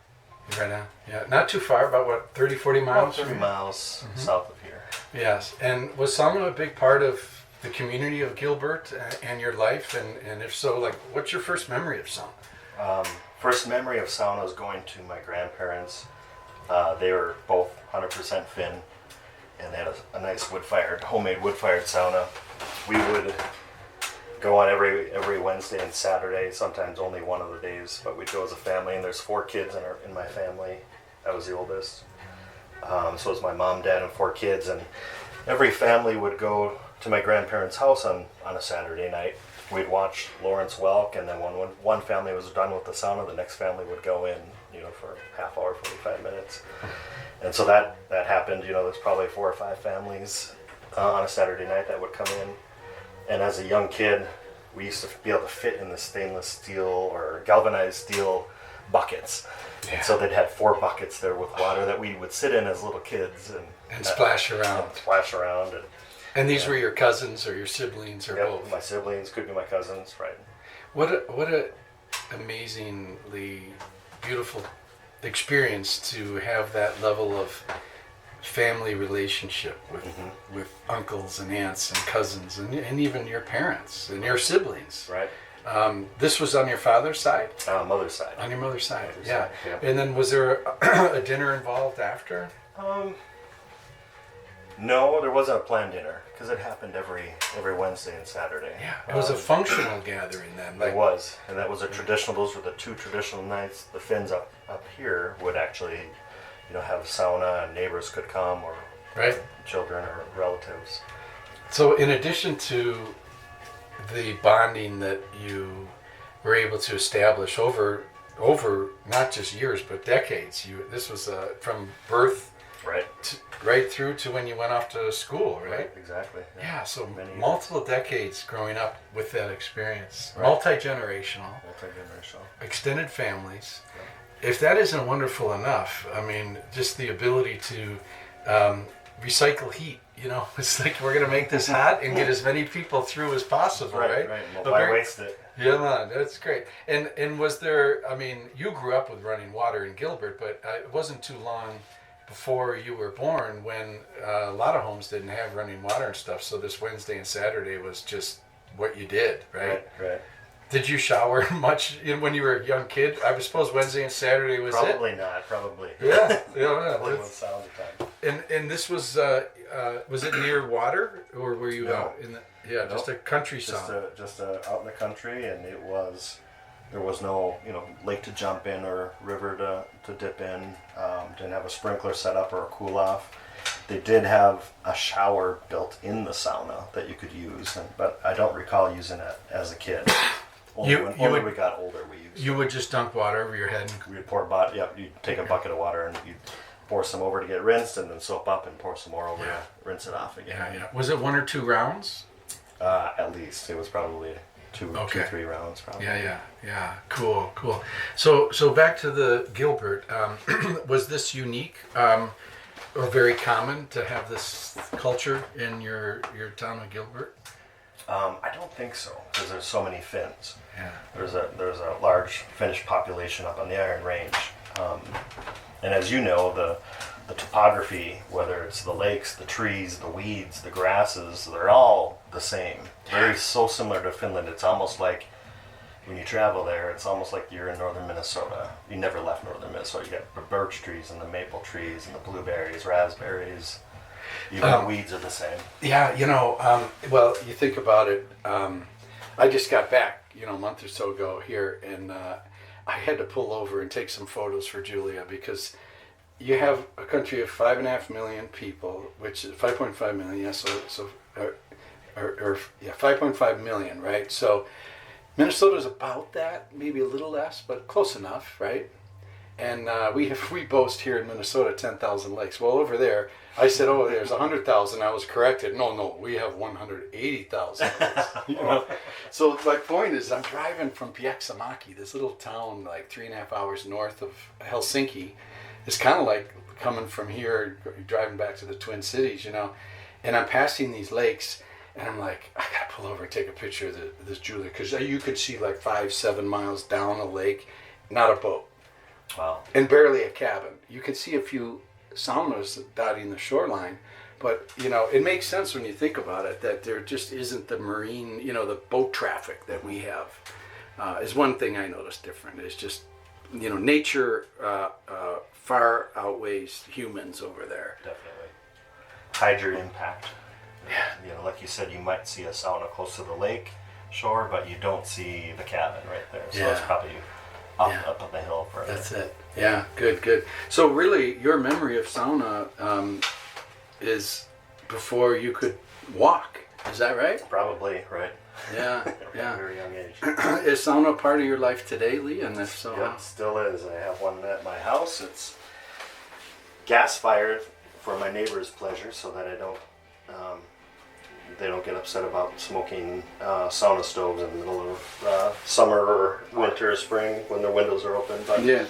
Right on. Yeah, not too far, about what, 30, 40 miles? About 30 from miles south of here. Yes. And was sauna a big part of the community of Gilbert and your life? And if so, like, what's your first memory of sauna? First memory of sauna is going to my grandparents. They were both 100% Finn, and they had a nice homemade wood-fired sauna. We would go on every Wednesday and Saturday, sometimes only one of the days, but we'd go as a family, and there's 4 kids in my family. I was the oldest. So it was my mom, dad, and 4 kids, and every family would go to my grandparents' house on a Saturday night. We'd watch Lawrence Welk, and then when one family was done with the sauna, the next family would go in, for a half hour, 45 minutes. And so that happened, there's probably 4 or 5 families on a Saturday night that would come in. And as a young kid, we used to be able to fit in the stainless steel or galvanized steel buckets. Yeah. And so they'd had 4 buckets there with water that we would sit in as little kids and splash around. And splash around. And these were your cousins or your siblings or Yep, both? my siblings, could be my cousins, right? What a amazingly beautiful experience to have that level of family relationship with uncles and aunts and cousins and even your parents and your siblings. Right. This was on your father's side? Mother's side. On your mother's side, Mother's yeah. side, yeah. And then was there a dinner involved after? No, there wasn't a planned dinner because it happened every Wednesday and Saturday. Yeah, it was a functional gathering then. It was, and that was a traditional. Those were the two traditional nights. The Finns up here would actually, have a sauna, and neighbors could come, or right, children or relatives. So in addition to the bonding that you were able to establish over not just years but decades, this was from birth Right. right through to when you went off to school, right? Exactly. Yeah, so Many years. multiple decades growing up with that experience. Right. Multi-generational, Multi-generational. extended families. If that isn't wonderful enough, I mean, just the ability to recycle heat, it's like we're going to make this hot and get as many people through as possible, right? Right. Well, But why waste it? Yeah, man, that's great. And was there, I mean, you grew up with running water in Gilbert, but it wasn't too long before you were born when a lot of homes didn't have running water and stuff, so this Wednesday and Saturday was just what you did, right? Right. Did you shower much when you were a young kid? I suppose Wednesday and Saturday was Probably not. Probably. Yeah. Probably when sound the time. And this was it near water or were you No. out in the just a country sauna? Just out in the country, and there was no lake to jump in or river to dip in. Didn't have a sprinkler set up or a cool off. They did have a shower built in the sauna that you could use, but I don't recall using it as a kid. Only when we got older, we used. You would just dunk water over your head. We would pour you'd take a bucket of water and you'd pour some over to get rinsed, and then soap up and pour some more over to rinse it off again. Yeah. Was it 1 or 2 rounds? At least it was probably two, 3 rounds. Probably. Yeah. Cool. So back to the Gilbert. Was this unique or very common to have this culture in your town of Gilbert? I don't think so, because there's so many Finns. Yeah. There's a large Finnish population up on the Iron Range, and as you know, the topography, whether it's the lakes, the trees, the weeds, the grasses, they're all the same. So similar to Finland. It's almost like when you travel there, it's almost like you're in northern Minnesota. You never left northern Minnesota. You got the birch trees and the maple trees and the blueberries, raspberries. Even the weeds are the same. Yeah, well, you think about it. I just got back, a month or so ago here, and I had to pull over and take some photos for Julia because you have a country of 5.5 million people, which is 5.5 million. Yeah, so 5.5 million, right? So Minnesota's about that, maybe a little less, but close enough, right? And we boast here in Minnesota 10,000 lakes. Well, over there, I said, there's 100,000. I was corrected. No, we have 180,000 lakes. So my point is, I'm driving from Pieksämäki, this little town like 3.5 hours north of Helsinki. It's kind of like coming from here, driving back to the Twin Cities, And I'm passing these lakes, and I'm like, I gotta pull over and take a picture of this Julia, because you could see like 5-7 miles down a lake, not a boat. Wow. And barely a cabin. You can see a few saunas dotting the shoreline, but it makes sense when you think about it that there just isn't the marine, the boat traffic that we have. Is one thing I noticed different. It's just, nature far outweighs humans over there. Definitely. Hide your impact. Yeah. Like you said, you might see a sauna close to the lake shore, but you don't see the cabin right there. So it's probably up on the hill further. That's it. Yeah, good. So really, your memory of sauna is before you could walk. Is that right? Probably, right. Yeah. At a very young age. Is sauna part of your life today, Lee? And if so, Yeah, it still is. I have one at my house. It's gas fired for my neighbor's pleasure, so that they don't get upset about smoking sauna stoves in the middle of summer or winter or spring when their windows are open. But yeah.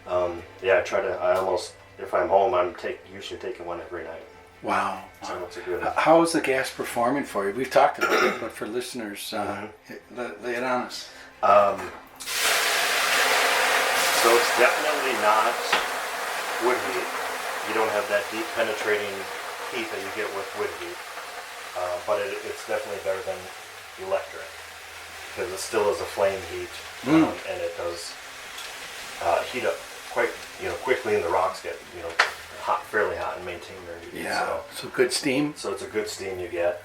I try to. If I'm home, I'm usually taking one every night. Wow. So it's a good. How is the gas performing for you? We've talked about it, but for listeners, lay it on us. So it's definitely not wood heat. You don't have that deep penetrating heat that you get with wood heat, but it's definitely better than electric because it still is a flame heat, and it does heat up quite quickly, and the rocks get hot, fairly hot, and maintain their heat. Yeah. So good steam. So it's a good steam you get.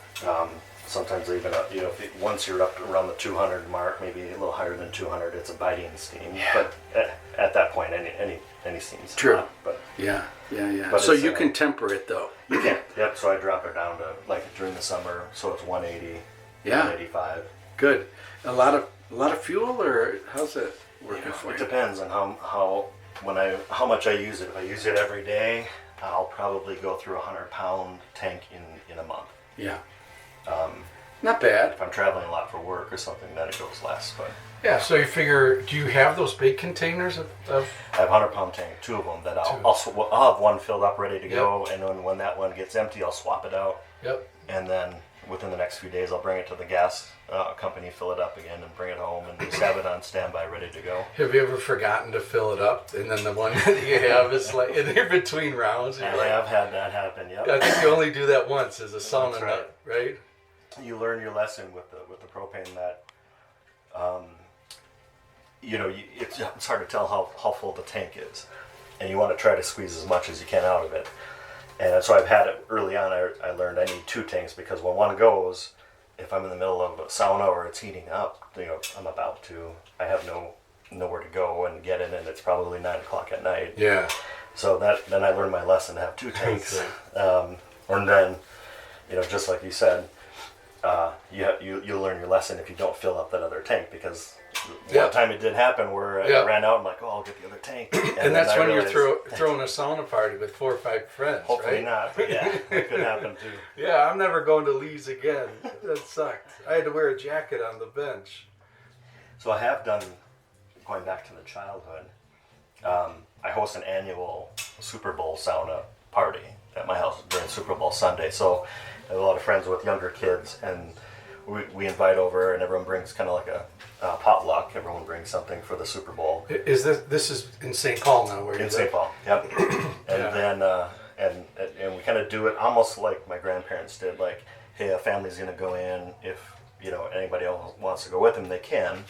Sometimes even once you're up around the 200 mark, maybe a little higher than 200, it's a biting steam. Yeah. But at that point, any steam's True. hot. But Yeah. But So it's, you can temper it though. you can. Yep. So I drop it down to during the summer, so it's 180, Yeah. 185. Good. A lot of fuel, or how's it working for It you? depends on how much I use it. If I use it every day, I'll probably go through a 100-pound tank in a month. Yeah. Not bad. If I'm traveling a lot for work or something, then it goes less. But Yeah. So you figure, do you have those big containers of I have a 100-pound tank, two of them that I'll have one filled up ready to go, and then when that one gets empty, I'll swap it out, Yep. and then within the next few days, I'll bring it to the gas company, fill it up again, and bring it home, and just have it on standby, ready to go. Have you ever forgotten to fill it up, and then the one that you have is like in between rounds? I And you're like, have had that happen. Yep. I think you only do that once as a sauna That's nut, right? You learn your lesson with the propane that, it's hard to tell how full the tank is, and you want to try to squeeze as much as you can out of it. And so I've had it early on. I learned I need two tanks because when one goes, if I'm in the middle of a sauna or it's heating up, I'm about to, I have nowhere to go and get in, and it's probably 9 o'clock at night. Yeah. So then I learned my lesson to have two tanks. And then, just like you said, you learn your lesson if you don't fill up that other tank, because one time it did happen where I ran out. I'm like, oh, I'll get the other tank. And that's when you're throwing a sauna party with 4 or 5 friends, Hopefully right? not, but yeah, it could happen too. Yeah, I'm never going to Lee's again. That sucked. I had to wear a jacket on the bench. So I have done, going back to the childhood, I host an annual Super Bowl sauna party at my house during Super Bowl Sunday. So I have a lot of friends with younger kids, and we invite over, and everyone brings kind of like a potluck. Everyone brings something for the Super Bowl. Is this is in St. Paul now? Where you In St. Paul, yep. And then and we kind of do it almost like my grandparents did. Like, hey, a family's going to go in. If anybody else wants to go with them, they can.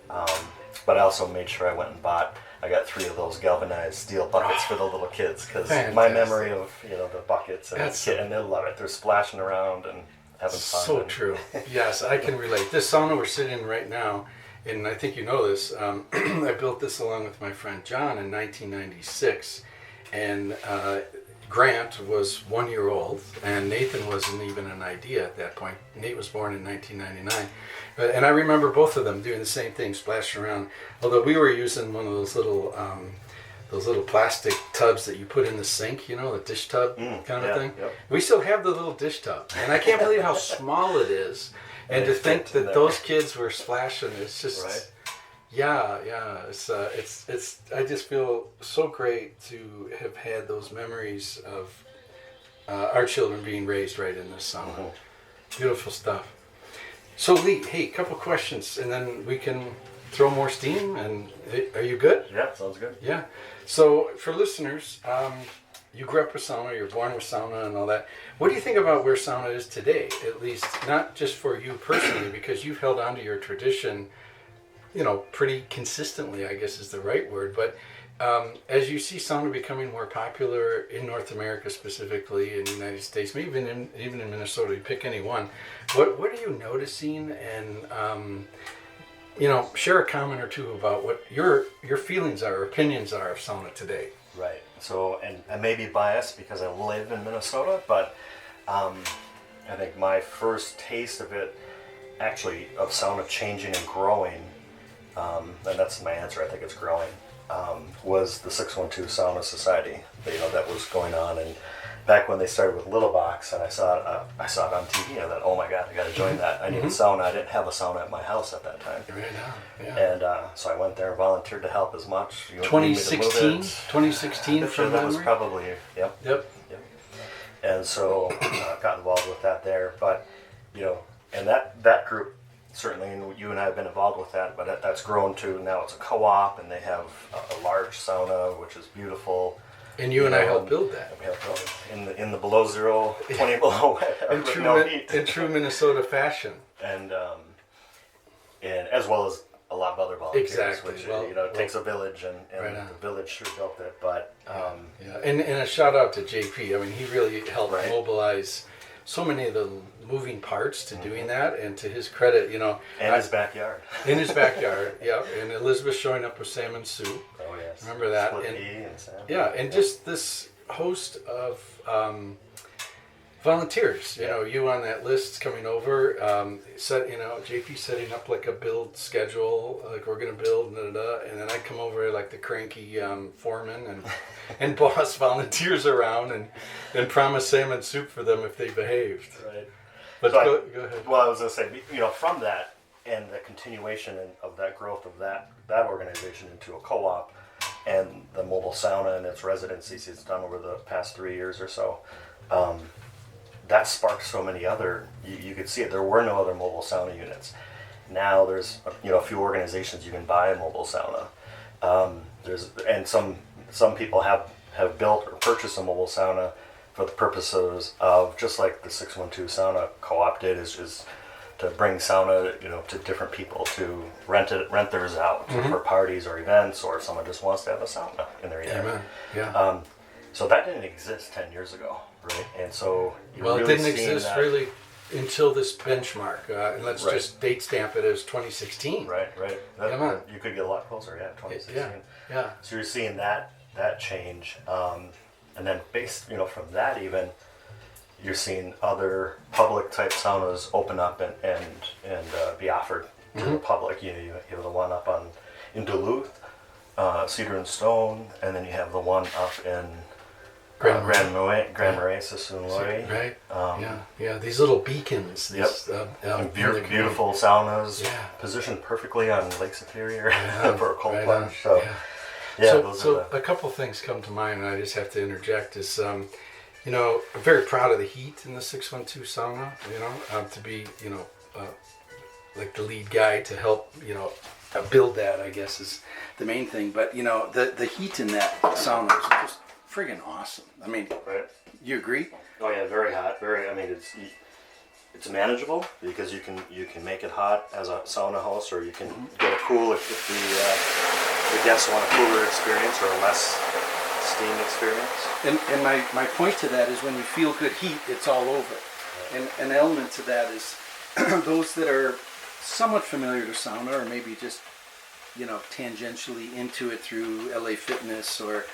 But I also made sure I went and I got 3 of those galvanized steel buckets for the little kids, because my memory of the buckets and they love it. They're splashing around and having fun. So true. Yes, I can relate. This sauna we're sitting in right now, and I think you know this, I built this along with my friend John in 1996, and Grant was 1 year old, and Nathan wasn't even an idea at that point. Nate was born in 1999. And I remember both of them doing the same thing, splashing around. Although we were using one of those little plastic tubs that you put in the sink, the dish tub kind of thing. Yep. We still have the little dish tub, and I can't believe how small it is. And to think that those kids were splashing, it's just, right? Yeah. It's. I just feel so great to have had those memories of our children being raised right in this sauna. Mm-hmm. Beautiful stuff. So Lee, hey, couple questions, and then we can throw more steam. And are you good? Yeah, sounds good. Yeah. So for listeners, you grew up with sauna, you're born with sauna and all that. What do you think about where sauna is today? At least not just for you personally, because you've held on to your tradition, pretty consistently, I guess is the right word. But as you see sauna becoming more popular in North America, specifically in the United States, maybe even in Minnesota, you pick any one. What are you noticing? And share a comment or two about what your feelings are, or opinions are of sauna today. Right. So, and I may be biased because I live in Minnesota, but I think my first taste of it, actually, of sauna changing and growing, and that's my answer, I think it's growing, was the 612 Sauna Society, that was going on. And back when they started with Little Box, and I saw it on TV, and I thought, oh my God, I got to join that. I need a sauna. I didn't have a sauna at my house at that time. Right now, yeah. And so I went there and volunteered to help as much. 2016 that was probably, yep. and so got involved with that there. But and that group, certainly, and you and I have been involved with that, but that's grown to now it's a co-op, and they have a large sauna, which is beautiful. And you and I helped build that. We helped build it in the below zero, 20 below, with no heat. In true Minnesota fashion. And as well as a lot of other volunteers, Exactly. which it takes a village, and Right the village sure built it. But Yeah, and a shout out to JP. I mean, he really helped Right. mobilize so many of the moving parts to doing that, and to his credit, and his backyard. in his backyard, yeah, and Elizabeth showing up with salmon soup. Oh yes. Remember that? Split And- pea and salmon. Yeah, and just this host of volunteers. You on that list coming over. JP setting up like a build schedule, like we're gonna build, and then I come over like the cranky foreman and boss volunteers around and promise salmon soup for them if they behaved. Right. But So go ahead. Well, I was going to say, from that and the continuation of that growth of that organization into a co-op, and the mobile sauna and its residencies it's done over the past 3 years or so, that sparked so many other. You could see it. There were no other mobile sauna units. Now there's a few organizations you can buy a mobile sauna. And some people have built or purchased a mobile sauna for the purposes of, just like the 612 Sauna Co-op did, is to bring sauna to different people, to rent theirs out for parties or events, or if someone just wants to have a sauna in their yard. Amen. Yeah. So that didn't exist 10 years ago, right? And so It really didn't seeing exist that, really until this benchmark, and let's Right. just date stamp it as 2016. Right. Come on. You could get a lot closer, 2016. Yeah. So you're seeing that change, and then based, from that even, you're seeing other public type saunas open up and be offered to the public. You have the one up in Duluth, Cedar and Stone, and then you have the one up in Grand Marais, Sassoon-Lori. Right. Yeah. These little beacons. These, Beautiful saunas, Yeah. positioned perfectly on Lake Superior Yeah, for a cold right plunge. on. So, Yeah. those So are a couple things come to mind, and I just have to interject. Is I'm very proud of the heat in the 612 sauna. To be like the lead guy to help build that, I guess, is the main thing. But the heat in that sauna is just friggin' awesome. I mean, right. you agree? Oh yeah, very hot. It's manageable because you can make it hot as a sauna host, or you can get it cool if the guests want a cooler experience or a less steam experience. And my point to that is, when you feel good heat, it's all over. And an element to that is those that are somewhat familiar to sauna, or maybe just tangentially into it through LA Fitness or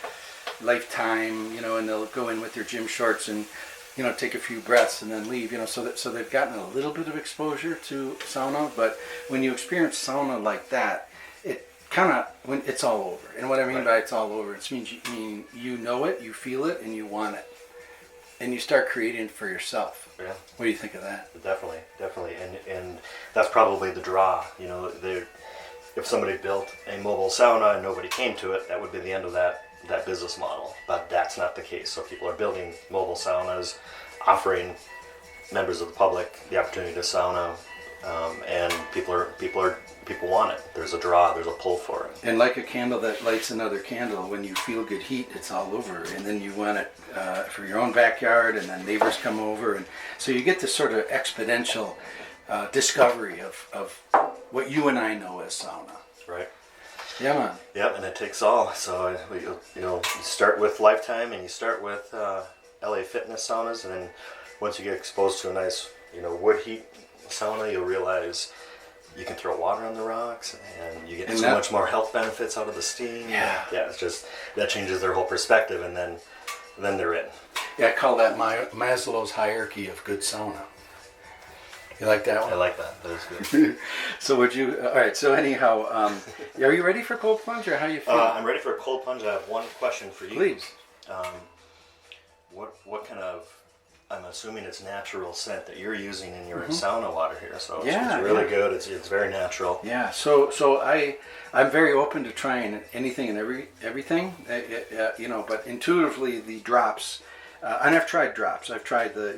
Lifetime, and they'll go in with their gym shorts and take a few breaths and then leave, so they've gotten a little bit of exposure to sauna. But when you experience sauna like that, it when it's all over. And what I mean by it's all over, it means you know it, you feel it, and you want it, and you start creating it for yourself. Yeah. What do you think of that? Definitely, and that's probably the draw. If somebody built a mobile sauna and nobody came to it, that would be the end of that business model. But that's not the case. So people are building mobile saunas, offering members of the public the opportunity to sauna, and people want it. There's a draw. There's a pull for it. And like a candle that lights another candle, when you feel good heat, it's all over. And then you want it for your own backyard, and then neighbors come over. And so you get this sort of exponential discovery of what you and I know as sauna. Right. Yeah, man. Yep, and it takes all. So you start with Lifetime, and you start with LA Fitness saunas, and then once you get exposed to a nice wood heat sauna, you'll realize you can throw water on the rocks, and you get so much more health benefits out of the steam. Yeah. It's just that changes their whole perspective, and then they're in. Yeah, I call that Maslow's hierarchy of good sauna. You like that one? I like that. That was good. So would you? All right. So anyhow, are you ready for cold plunge, or how you feel? I'm ready for a cold plunge. I have one question for you. Please. What kind of? I'm assuming it's natural scent that you're using in your sauna water here. So it's really good. It's very natural. Yeah. So I'm very open to trying anything and everything. But intuitively the drops And I've tried drops. I've tried the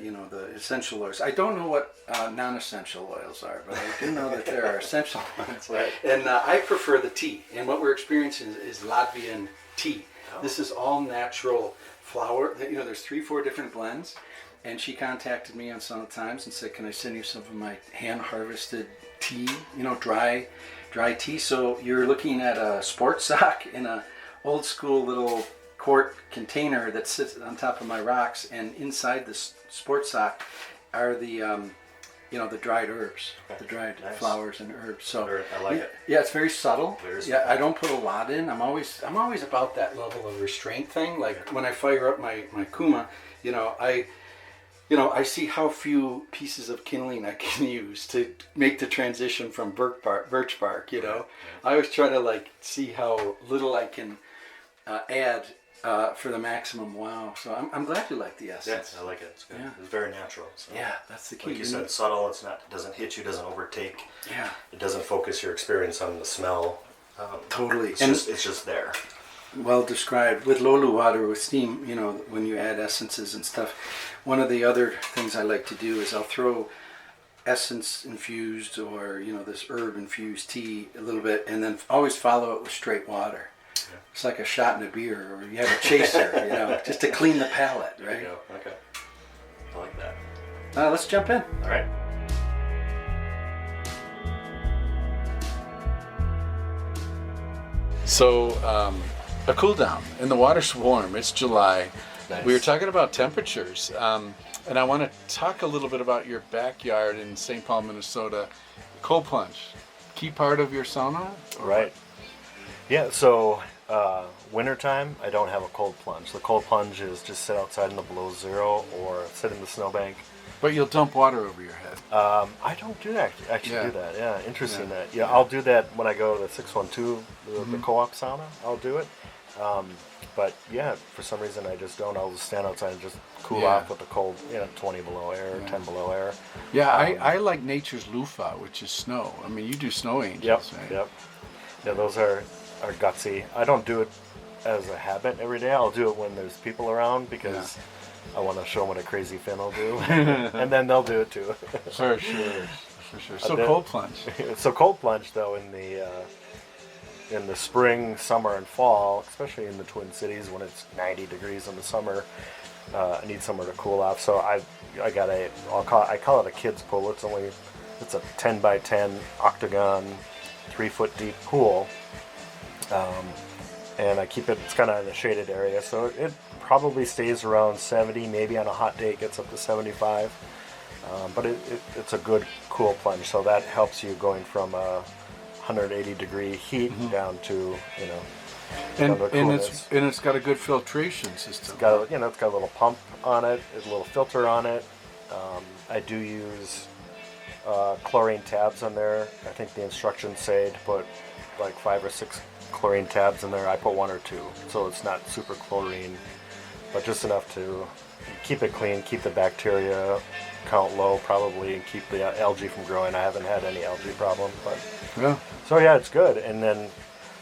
essential oils. I don't know what non-essential oils are, but I do know that there are essential oils. Right. And I prefer the tea. And what we're experiencing is Latvian tea. Oh. This is all natural flower. There's 3-4 different blends. And she contacted me on Sauna Times and said, "Can I send you some of my hand-harvested tea? Dry tea." So you're looking at a sports sock in a old school little quart container that sits on top of my rocks, and inside the sports sock are the the dried herbs, the dried flowers and herbs. So I like it. Yeah, it's very subtle. Very Yeah, I don't put a lot in. I'm always about that level of restraint thing. Like when I fire up my kuma, I see how few pieces of kindling I can use to make the transition from birch bark. I always try to see how little I can add for the maximum wow. So I'm glad you like the essence. Yes, I like it. It's good. Yeah. It's very natural. So. Yeah, that's the key. Like you said, subtle. It doesn't hit you. Doesn't overtake. Yeah. It doesn't focus your experience on the smell. Totally. It's just there. Well described. With Lolu water, with steam, when you add essences and stuff, one of the other things I like to do is I'll throw essence infused or, this herb infused tea a little bit, and then always follow it with straight water. Yeah. It's like a shot in a beer, or you have a chaser, just to clean the palate, right? There you go. Okay. I like that. Let's jump in. All right. So, a cool down, and the water's warm. It's July. Nice. We were talking about temperatures, and I want to talk a little bit about your backyard in St. Paul, Minnesota. Cold plunge, key part of your sauna? Right. Yeah, so wintertime, I don't have a cold plunge. The cold plunge is just sit outside in the below zero or sit in the snowbank. But you'll dump water over your head. I don't do that. Actually do that. Yeah, interesting that. Yeah, I'll do that when I go to the 612, the co-op sauna. I'll do it. But yeah, for some reason I just don't. I'll just stand outside and just cool off with the cold, 20 below air, 10 below air. Yeah, I like nature's loofah, which is snow. I mean, you do snow angels, right? Yep. Yeah, those are gutsy. I don't do it as a habit every day. I'll do it when there's people around because I want to show them what a crazy Finn will do, and then they'll do it too. For sure. So cold plunge. So cold plunge though in the spring, summer, and fall, especially in the Twin Cities when it's 90 degrees in the summer, I need somewhere to cool off. So I call it a kids pool. It's a 10 by 10 octagon, 3-foot deep pool, and I keep it. It's kind of in a shaded area, so it probably stays around 70. Maybe on a hot day it gets up to 75. But it's a good cool plunge. So that helps you going from 180 degree heat down to and it's got a good filtration system. It's got a little pump on it, a little filter on it. I do use chlorine tabs on there. I think the instructions say to put like 5 or 6 chlorine tabs in there. I put 1 or 2, so it's not super chlorine, but just enough to keep it clean, keep the bacteria count low probably, and keep the algae from growing. I haven't had any algae problem, but so yeah, it's good. And then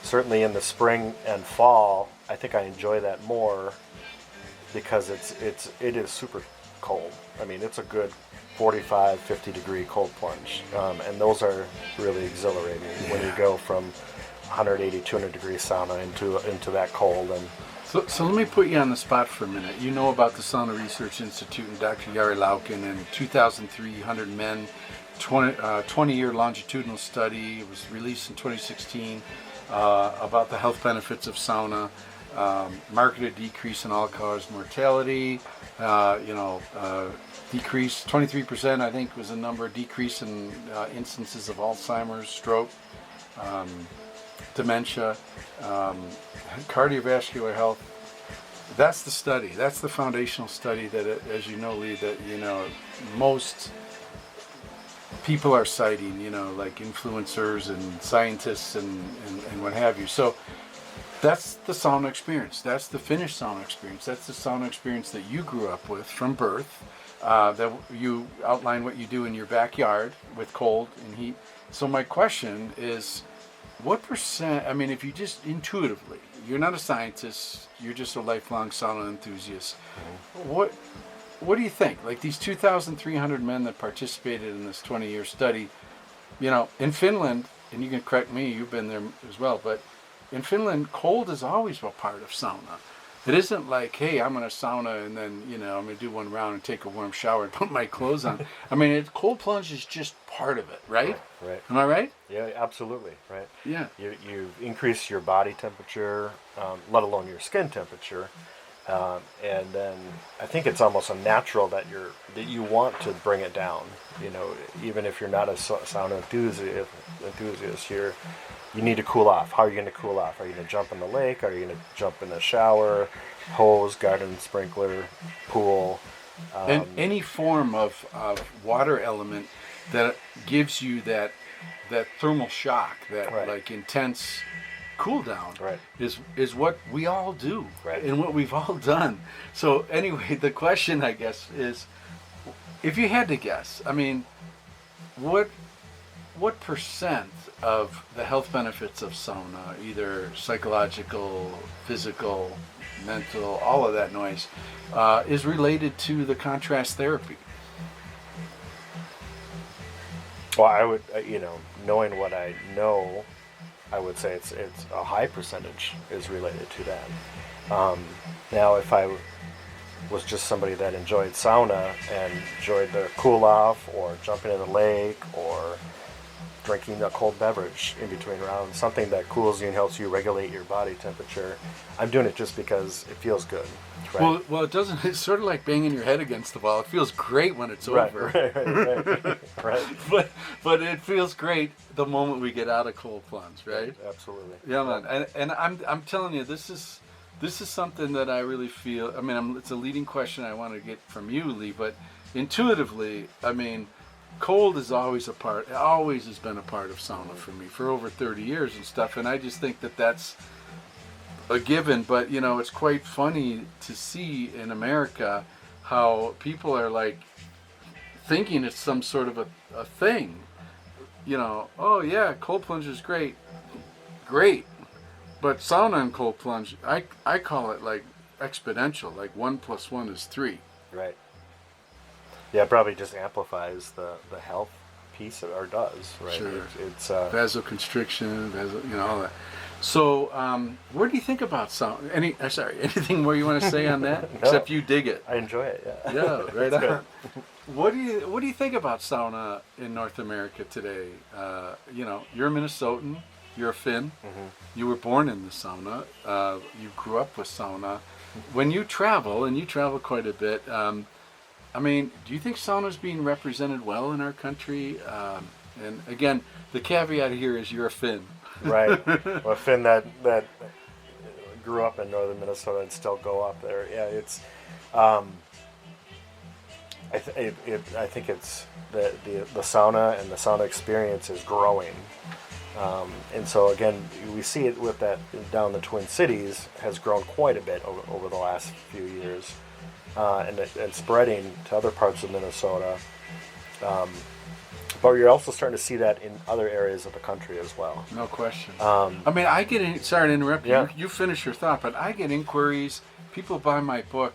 certainly in the spring and fall, I think I enjoy that more because it is super cold. I mean, it's a good 45, 50 degree cold plunge, and those are really exhilarating when you go from 180, 200 degree sauna into that cold. And So let me put you on the spot for a minute. You know about the Sauna Research Institute and Dr. Yari Laukin and 2,300 men, 20-year longitudinal study. It was released in 2016 about the health benefits of sauna, marketed decrease in all-cause mortality, decrease 23%, I think was the number, decrease in instances of Alzheimer's, stroke, dementia, cardiovascular health. That's the study. That's the foundational study that, as you know, Lee, that most people are citing. Like influencers and scientists and what have you. So that's the sauna experience. That's the Finnish sauna experience. That's the sauna experience that you grew up with from birth. That you outline what you do in your backyard with cold and heat. So my question is, what percent, if you just intuitively, you're not a scientist. You're just a lifelong sauna enthusiast. What do you think? Like these 2,300 men that participated in this 20-year study, in Finland, and you can correct me, you've been there as well, but in Finland, cold is always a part of sauna. It isn't like, hey, I'm going to sauna and then, I'm going to do one round and take a warm shower and put my clothes on. I mean, cold plunge is just part of it, right? Right. Am I right? Yeah, absolutely. Right. Yeah. You increase your body temperature, let alone your skin temperature, and then I think it's almost a natural that you want to bring it down. Even if you're not a sauna enthusiast, you need to cool off. How are you going to cool off? Are you going to jump in the lake? Are you going to jump in the shower, hose, garden sprinkler, pool? And any form of water element that gives you that thermal shock, that Right. like intense cool down, Right. is what we all do, Right. and what we've all done. So anyway, the question, I guess, is, if you had to guess, I mean, what percent of the health benefits of sauna, either psychological, physical, mental, all of that noise, is related to the contrast therapy? Well, I would, knowing what I know, I would say it's a high percentage is related to that. Now, if I was just somebody that enjoyed sauna and enjoyed the cool off, or jumping in the lake, or drinking a cold beverage in between rounds, something that cools you and helps you regulate your body temperature, I'm doing it just because it feels good. Right? Well, it doesn't. It's sort of like banging your head against the wall. It feels great when it's Right, over, right. but it feels great the moment we get out of cold plunge, right? Absolutely. Yeah, man. And I'm telling you, this is something that I really feel. I mean, it's a leading question I want to get from you, Lee. But intuitively, I mean, cold is always always has been a part of sauna for me for over 30 years and stuff. And I just think that that's a given. But it's quite funny to see in America how people are like thinking it's some sort of a thing. Oh yeah, cold plunge is great, but sauna and cold plunge, I call it like exponential, like 1 + 1 is 3. Right. Yeah, it probably just amplifies the health piece, or does, right? Sure. It's Vasoconstriction, all that. So, what do you think about sauna? Anything more you want to say on that? No. Except you dig it. I enjoy it. Yeah. Yeah, right It's on. good. What do you think about sauna in North America today? You're a Minnesotan. You're a Finn. Mm-hmm. You were born in the sauna. You grew up with sauna. When you travel, and you travel quite a bit, I mean, do you think sauna is being represented well in our country? And again, the caveat here is you're a Finn. Right. Well, Finn that grew up in northern Minnesota and still go up there. Yeah, it's. I think it's the sauna and the sauna experience is growing, and so again we see it with that down the Twin Cities has grown quite a bit over the last few years, and spreading to other parts of Minnesota. But you're also starting to see that in other areas of the country as well. No question. I mean, I get sorry to interrupt you. Yeah. You finish your thought, but I get inquiries. People buy my book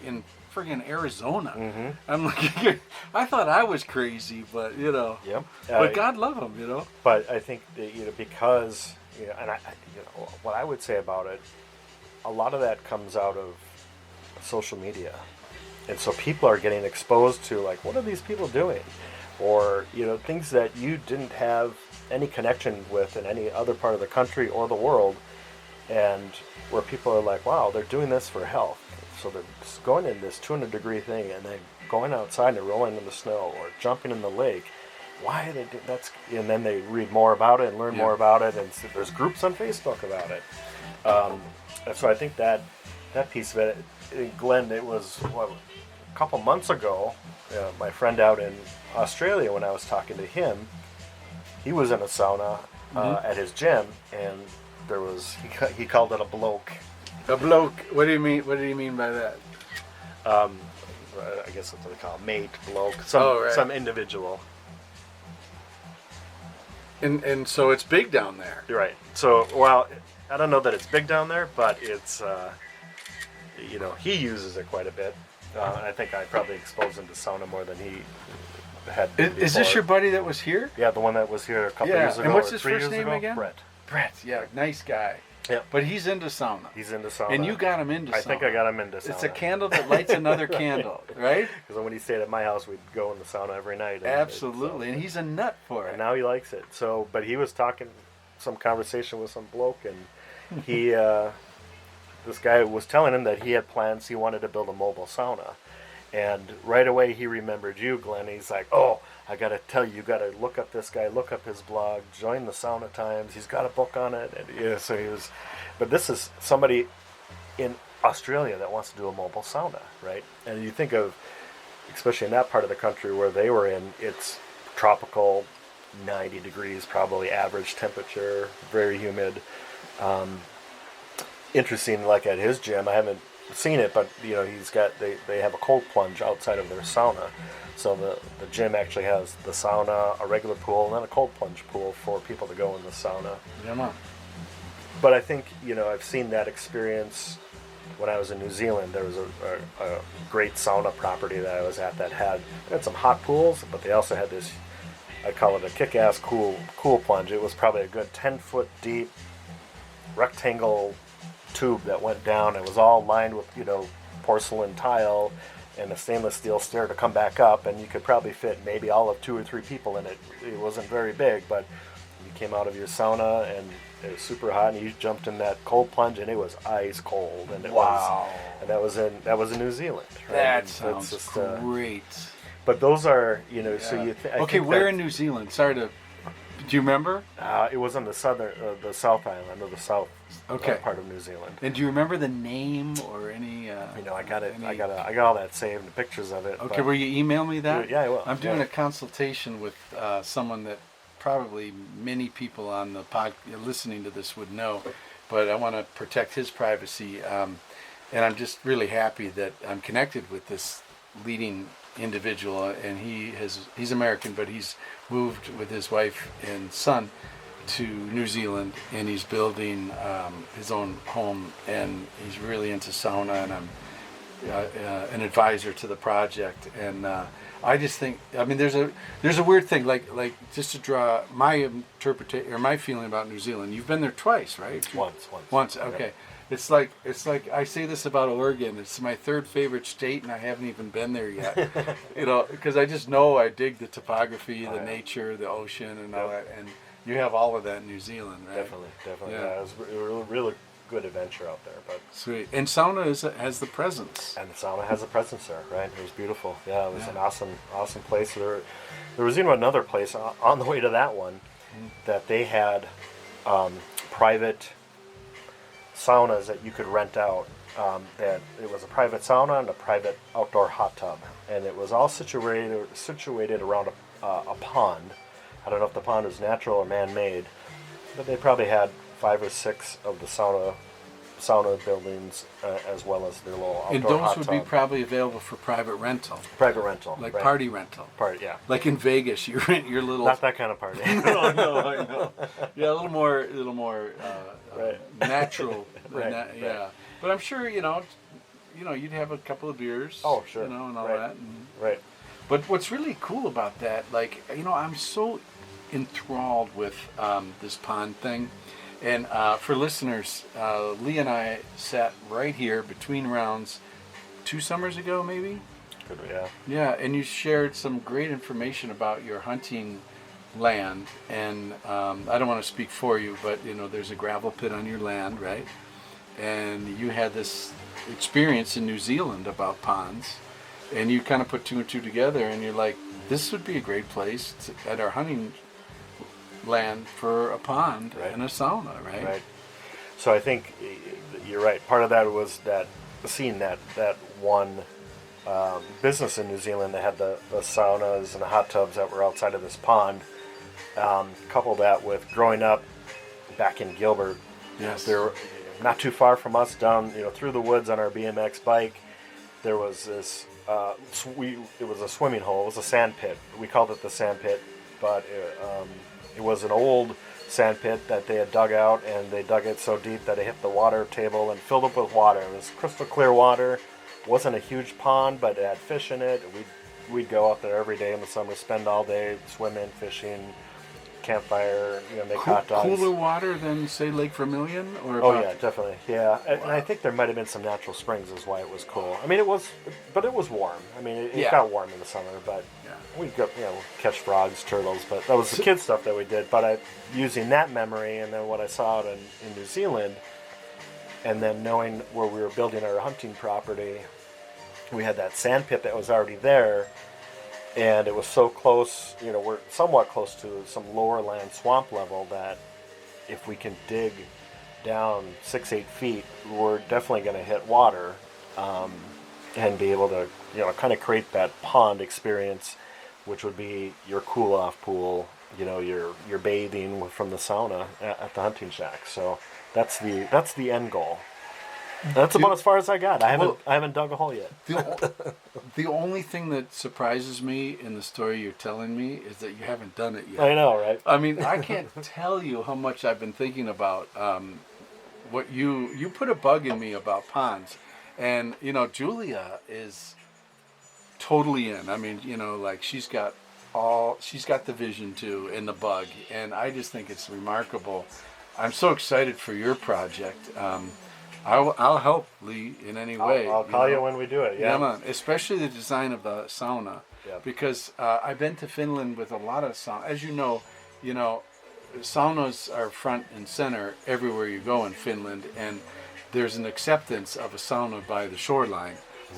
in friggin' Arizona. Mm-hmm. I'm like, I thought I was crazy, but Yep. But God love them, But I think that, because and what I would say about it, a lot of that comes out of social media, and so people are getting exposed to like, what are these people doing? Or things that you didn't have any connection with in any other part of the country or the world, and where people are like, wow, they're doing this for health. So they're just going in this 200-degree thing and then going outside and rolling in the snow or jumping in the lake. Why are they doing that? And then they read more about it and learn more about it, and so there's groups on Facebook about it. And so I think that piece of it, Glenn, it was a couple months ago, my friend out in Australia, when I was talking to him, he was in a sauna at his gym, and there was he called it a bloke. A bloke. What do you mean? What do you mean by that? I guess that's what they call it, mate, bloke, some individual. And so it's big down there. You're right. So, well, I don't know that it's big down there, but it's, he uses it quite a bit. I think I probably exposed him to sauna more than he had. Is this your buddy that was here? Yeah, the one that was here a couple Yeah. years ago. And what's or his 3 first years name ago? again? Brett. Yeah, nice guy. Yeah. But he's into sauna. He's into sauna. And you got him into sauna. I think I got him into sauna. It's a candle that lights another candle, right? Because when he stayed at my house, we'd go in the sauna every night. Absolutely. And he's a nut for it. And now he likes it. So, but he was talking some conversation with some bloke, and he, this guy was telling him that he had plans. He wanted to build a mobile sauna, and right away he remembered you, Glenn. He's like, "Oh, I got to tell you, you got to look up this guy, look up his blog, join the Sauna Times. He's got a book on it." And yeah, so he was. But this is somebody in Australia that wants to do a mobile sauna, right? And you think of, especially in that part of the country where they were in, it's tropical, 90 degrees probably average temperature, very humid. Interesting, like at his gym, I haven't seen it, but he's got they have a cold plunge outside of their sauna. So the gym actually has the sauna, a regular pool, and then a cold plunge pool for people to go in the sauna. Yeah, man. But I think I've seen that experience when I was in New Zealand. There was a great sauna property that I was at that had some hot pools, but they also had this, I call it a kick-ass cool plunge. It was probably a good 10-foot deep rectangle tube that went down. It was all lined with porcelain tile and a stainless steel stair to come back up, and you could probably fit maybe all of 2 or 3 people in it. It wasn't very big, but you came out of your sauna and it was super hot, and you jumped in that cold plunge, and it was ice cold. And that was in New Zealand. Right? That And sounds it's just, great. But those are so you. I Okay, think where that, in New Zealand? Sorry to. Do you remember? It was on the South Island, or the south part of New Zealand. And do you remember the name or any? I got it. I got all that saved, the pictures of it. Okay, but, will you email me that? Yeah, I will. I'm doing Yeah. a consultation with someone that probably many people on the listening to this would know, but I want to protect his privacy, and I'm just really happy that I'm connected with this leading individual, and he's American, but he's moved with his wife and son to New Zealand, and he's building his own home, and he's really into sauna, and I'm an advisor to the project, and I just think, there's a weird thing, like just to draw my interpretation or my feeling about New Zealand. You've been there twice, right? Once. Okay. Yep. It's like I say this about Oregon. It's my 3rd favorite state, and I haven't even been there yet. Because I just know I dig the topography, the nature, the ocean, and all that. And you have all of that in New Zealand, right? Definitely. Yeah. Yeah, it was a really good adventure out there. But Sweet. And sauna has the presence. and the sauna has a presence there, right? It was beautiful. Yeah, it was an awesome place. There was another place on the way to that one that they had private saunas that you could rent out. That it was a private sauna and a private outdoor hot tub, and it was all situated around a pond. I don't know if the pond is natural or man-made, but they probably had 5 or 6 of the sauna buildings as well as their little outdoor And those hot would tub. be probably available for private rental, Private rental, like right. party rental. Yeah. Like in Vegas, you rent your little. Not that kind of party. I know. Yeah, a little more Right. natural. Right, Yeah, right. but I'm sure you'd have a couple of beers. Oh, sure. And all Right. that. And, Right. but what's really cool about that, I'm so enthralled with this pond thing. And for listeners, Lee and I sat right here between rounds 2 summers ago, maybe. Good, yeah. Yeah, and you shared some great information about your hunting land, and I don't want to speak for you, but there's a gravel pit on your land, right? And you had this experience in New Zealand about ponds, and you kind of put 2 and 2 together, and you're like, this would be a great place at our hunting land for a pond and a sauna, right? Right. So I think you're right. Part of that was seeing that one business in New Zealand that had the saunas and the hot tubs that were outside of this pond. Couple that with growing up back in Gilbert. Yes. There, not too far from us, down through the woods on our BMX bike, there was this. It was a swimming hole. It was a sand pit. We called it the sand pit, but It was an old sand pit that they had dug out, and they dug it so deep that it hit the water table and filled up with water. It was crystal clear water. It wasn't a huge pond, but it had fish in it. We'd go out there every day in the summer, spend all day swimming, fishing, campfire, make hot dogs. Cooler water than, say, Lake Vermilion? Or Oh yeah, definitely. Yeah, and I think there might have been some natural springs is why it was cool. I mean, it was warm. I mean, it got warm in the summer, but we'd go, catch frogs, turtles. But that was the kid stuff that we did. But using that memory and then what I saw out in New Zealand, and then knowing where we were building our hunting property, we had that sand pit that was already there. And it was so close, we're somewhat close to some lower land swamp level that if we can dig down 6-8 feet, we're definitely going to hit water and be able to, kind of create that pond experience, which would be your cool off pool, your bathing from the sauna at the hunting shack. So that's the end goal. That's about as far as I got. I haven't dug a hole yet. The only thing that surprises me in the story you're telling me is that you haven't done it yet. I know, right? I mean, I can't tell you how much I've been thinking about what you put a bug in me about ponds, and Julia is totally in. I mean, she's got the vision too and the bug, and I just think it's remarkable. I'm so excited for your project. I'll help Lee in any way. I'll call you when we do it. Yeah, man. Especially the design of the sauna, because I've been to Finland with a lot of sauna. As you know, saunas are front and center everywhere you go in Finland, and there's an acceptance of a sauna by the shoreline.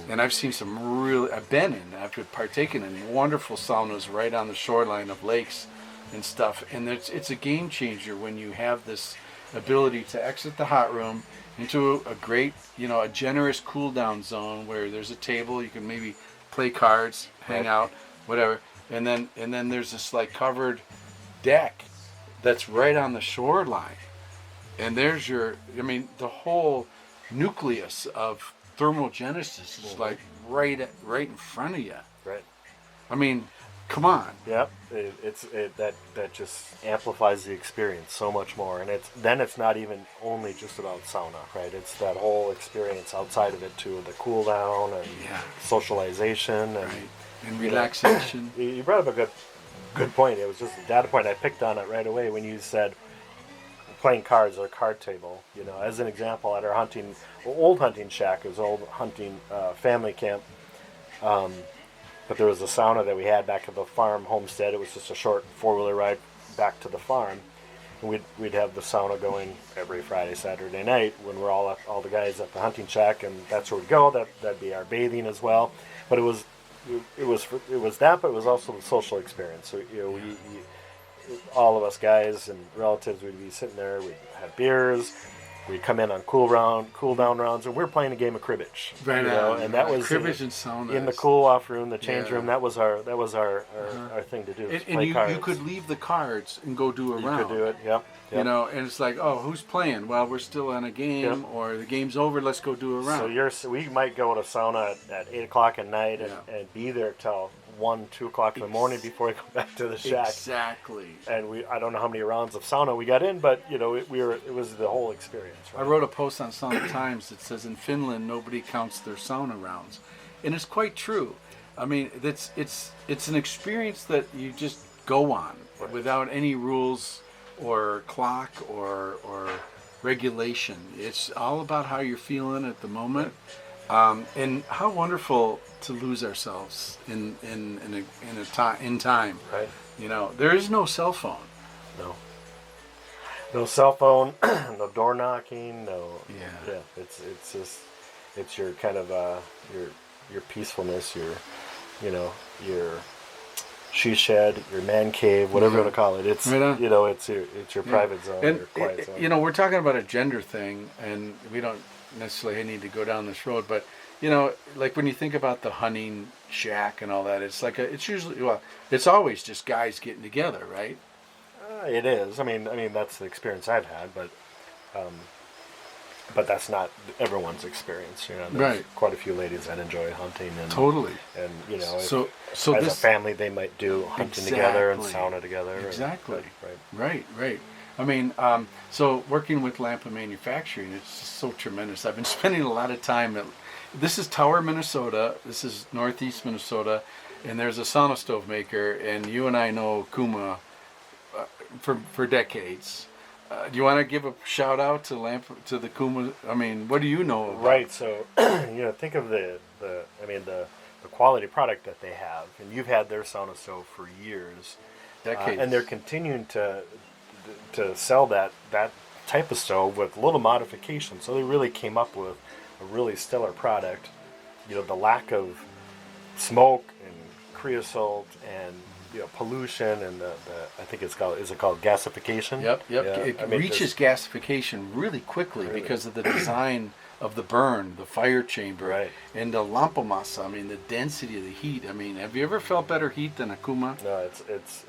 And I've seen I've partaken in wonderful saunas right on the shoreline of lakes and stuff. And it's a game changer when you have this ability to exit the hot room into a great, a generous cool down zone where there's a table, you can maybe play cards, hang out, whatever. And then there's this covered deck that's right on the shoreline. And there's the whole nucleus of thermogenesis is right in front of you. Right. I mean, come on. Yep. That just amplifies the experience so much more, and it's not even only just about sauna, right? It's that whole experience outside of it too, the cool down and socialization and relaxation. You brought up a good point. It was just a data point. I picked on it right away when you said playing cards or card table. As an example, at our old hunting shack, it was old hunting family camp. But there was a sauna that we had back at the farm homestead. It was just a short 4-wheeler ride back to the farm. And we'd have the sauna going every Friday, Saturday night when we're all the guys at the hunting shack, and that's where we'd go. That'd be our bathing as well. But it was that, but it was also the social experience. So we all of us guys and relatives would be sitting there. We'd have beers. We'd come in on cool down rounds, and we were playing a game of cribbage. Right, and that was cribbage and sauna in the cool off room, the change room. That was our thing to do. And you could leave the cards and go do a round. You could do it. Yep. And it's like, oh, who's playing? Well, we're still on a game, or the game's over. Let's go do a round. So we might go to sauna at 8:00 at night and be there till 1, 2 o'clock in the morning before we go back to the shack. Exactly. And I don't know how many rounds of sauna we got in, but it was the whole experience. Right? I wrote a post on Sauna Times that says in Finland nobody counts their sauna rounds, and it's quite true. I mean, it's an experience that you just go on without any rules or clock or regulation. It's all about how you're feeling at the moment. And how wonderful to lose ourselves in time. Right. There is no cell phone. No cell phone, no door knocking, no. Yeah. It's just your kind of your peacefulness, your she shed, your man cave, whatever you want to call it. It's it's your private zone, and your quiet zone. We're talking about a gender thing, and we don't necessarily need to go down this road, but when you think about the hunting shack and all that, it's always just guys getting together, right? It is. I mean that's the experience I've had, but but that's not everyone's experience. You know, there's Right. quite a few ladies that enjoy hunting, and Totally. and you know, So as this a family, they might do hunting together and Exactly. sauna together. Exactly. Right. Right. I mean, so working with Lampa Manufacturing, it's just so tremendous. I've been spending a lot of time at. This is Tower, Minnesota. This is northeast Minnesota, and there's a sauna stove maker, and you and I know Kuma for decades. Do you want to give a shout out to the Kuma? I mean, what do you know about? Right. So, you know, think of the quality product that they have, and you've had their sauna stove for years, Decades. and they're continuing to sell that type of stove with little modifications. So they really came up with a really stellar product. You know, the lack of smoke and creosote and pollution and the I think is it called gasification? Yep. Yeah, It I mean, reaches gasification really quickly because of the design of the burn, the fire chamber, Right. and the lampa massa. I mean, the density of the heat. I mean, have you ever felt better heat than a Kuma? No, it's